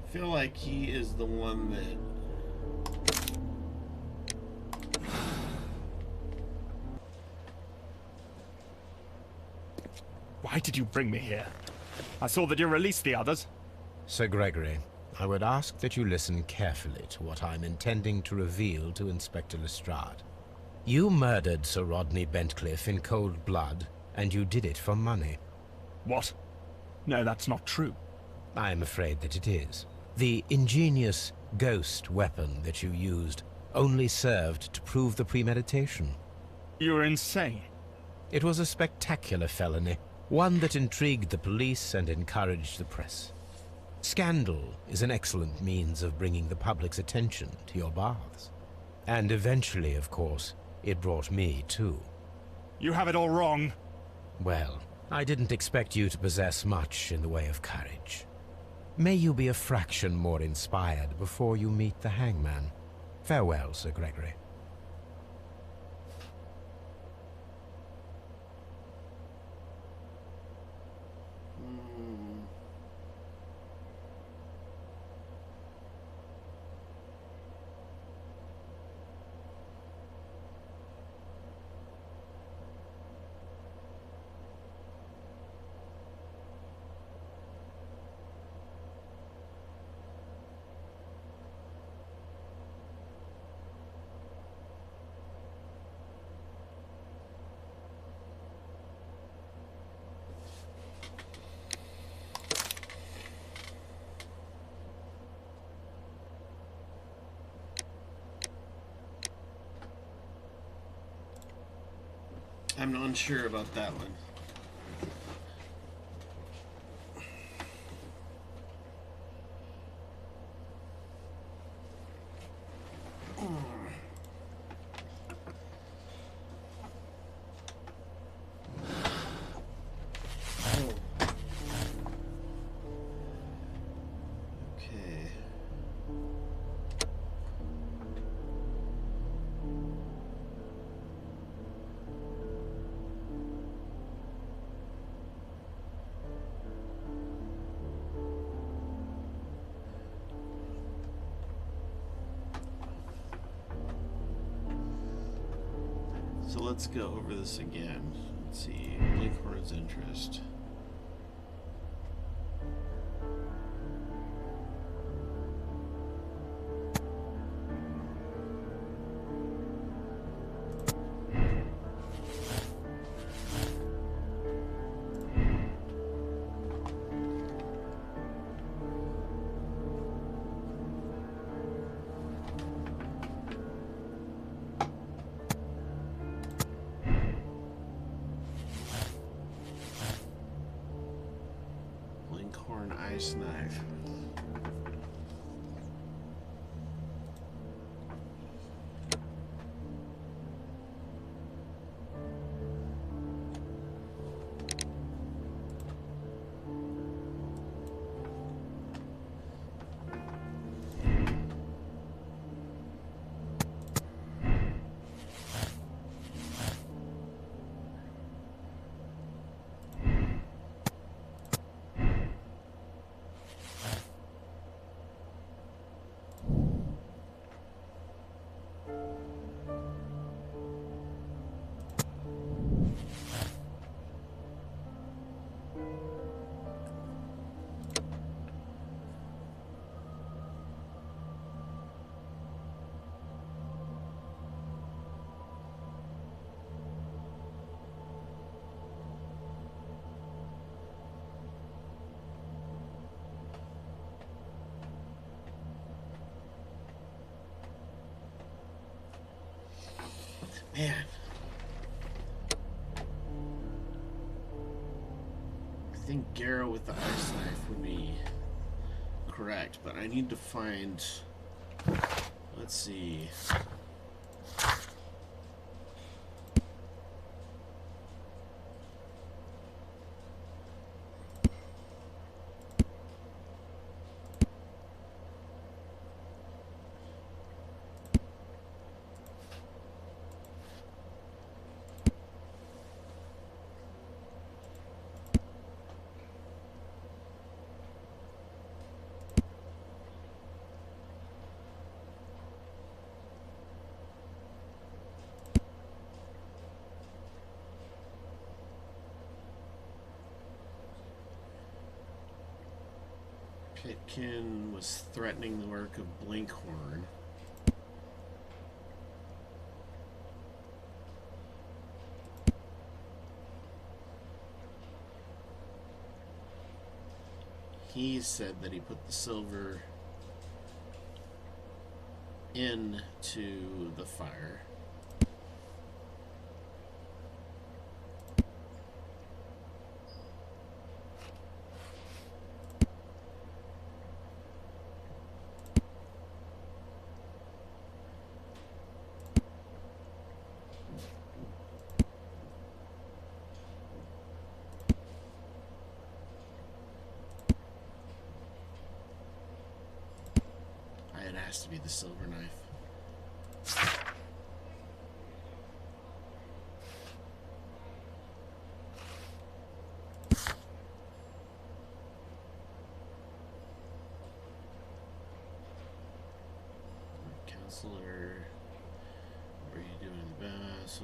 I feel like he is the one that... Why did you bring me here? I saw that you released the others. Sir Gregory, I would ask that you listen carefully to what I'm intending to reveal to Inspector Lestrade. You murdered Sir Rodney Bentcliffe in cold blood, and you did it for money. What? No, that's not true. I'm afraid that it is. The ingenious ghost weapon that you used only served to prove the premeditation. You're insane. It was a spectacular felony, one that intrigued the police and encouraged the press. Scandal is an excellent means of bringing the public's attention to your baths. And eventually, of course, it brought me too. You have it all wrong. Well, I didn't expect you to possess much in the way of courage. May you be a fraction more inspired before you meet the hangman. Farewell, Sir Gregory. I'm not unsure about that one. Okay. So let's go over this again. Let's see. Blinkhorn's interest. Ice knife. Man. I think Garrow with the ice knife would be correct, but I need to find... Let's see... Pitkin was threatening the work of Blinkhorn. he said that he put the silver into the fire. It has to be the silver knife. Counselor, what are you doing in the best?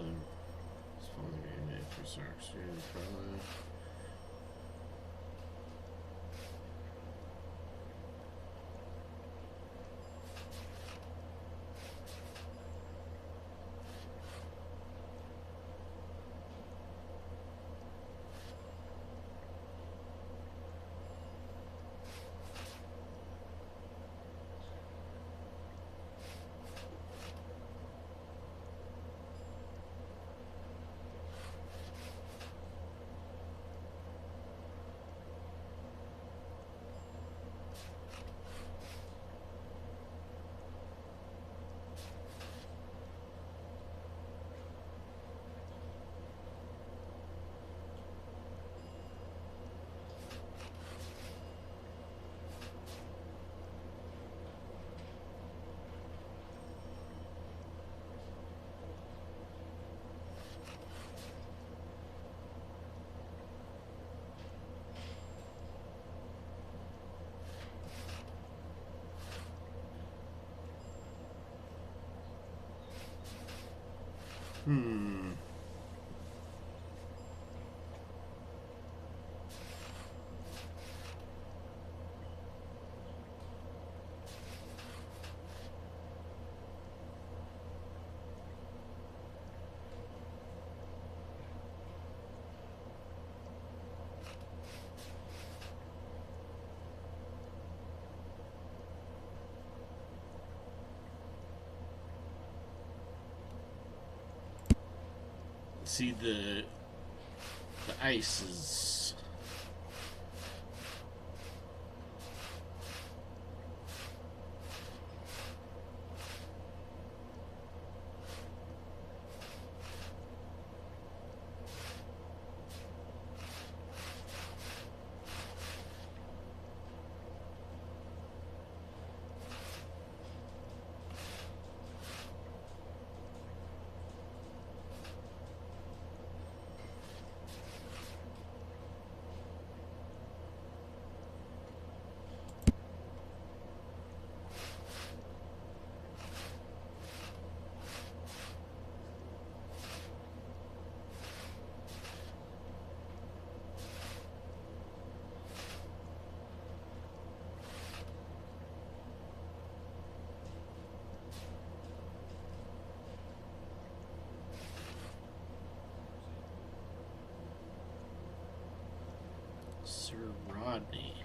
It's following me for Sark's probably. See, the ice is Sir Rodney.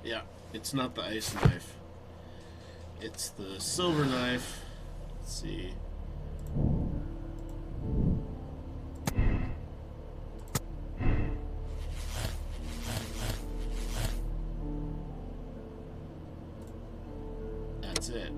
Yeah, it's not the ice knife. It's the silver knife. Let's see. That's it.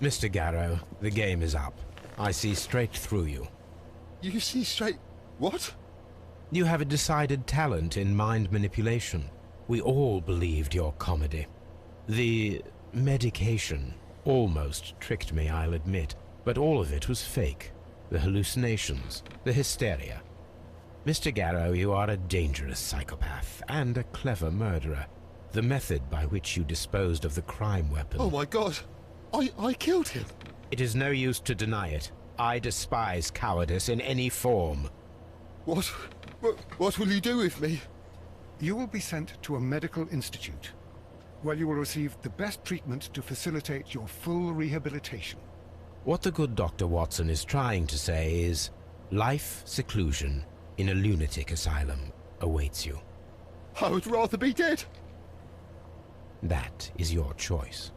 Mr. Garrow, the game is up. I see straight through you. You see straight... What? You have a decided talent in mind manipulation. We all believed your comedy. The medication almost tricked me, I'll admit, but all of it was fake. The hallucinations, the hysteria. Mr. Garrow, you are a dangerous psychopath and a clever murderer. The method by which you disposed of the crime weapon... Oh my god! I killed him! It is no use to deny it. I despise cowardice in any form. What will you do with me? You will be sent to a medical institute, where you will receive the best treatment to facilitate your full rehabilitation. What the good Dr. Watson is trying to say is, life seclusion in a lunatic asylum awaits you. I would rather be dead. That is your choice.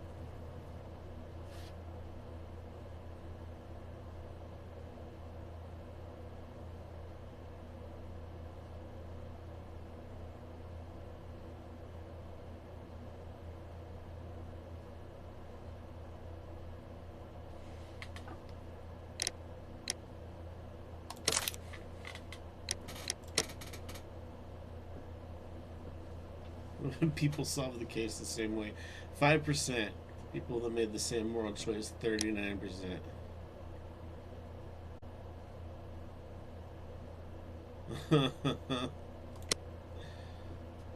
People solve the case the same way. 5%. People that made the same moral choice, 39%.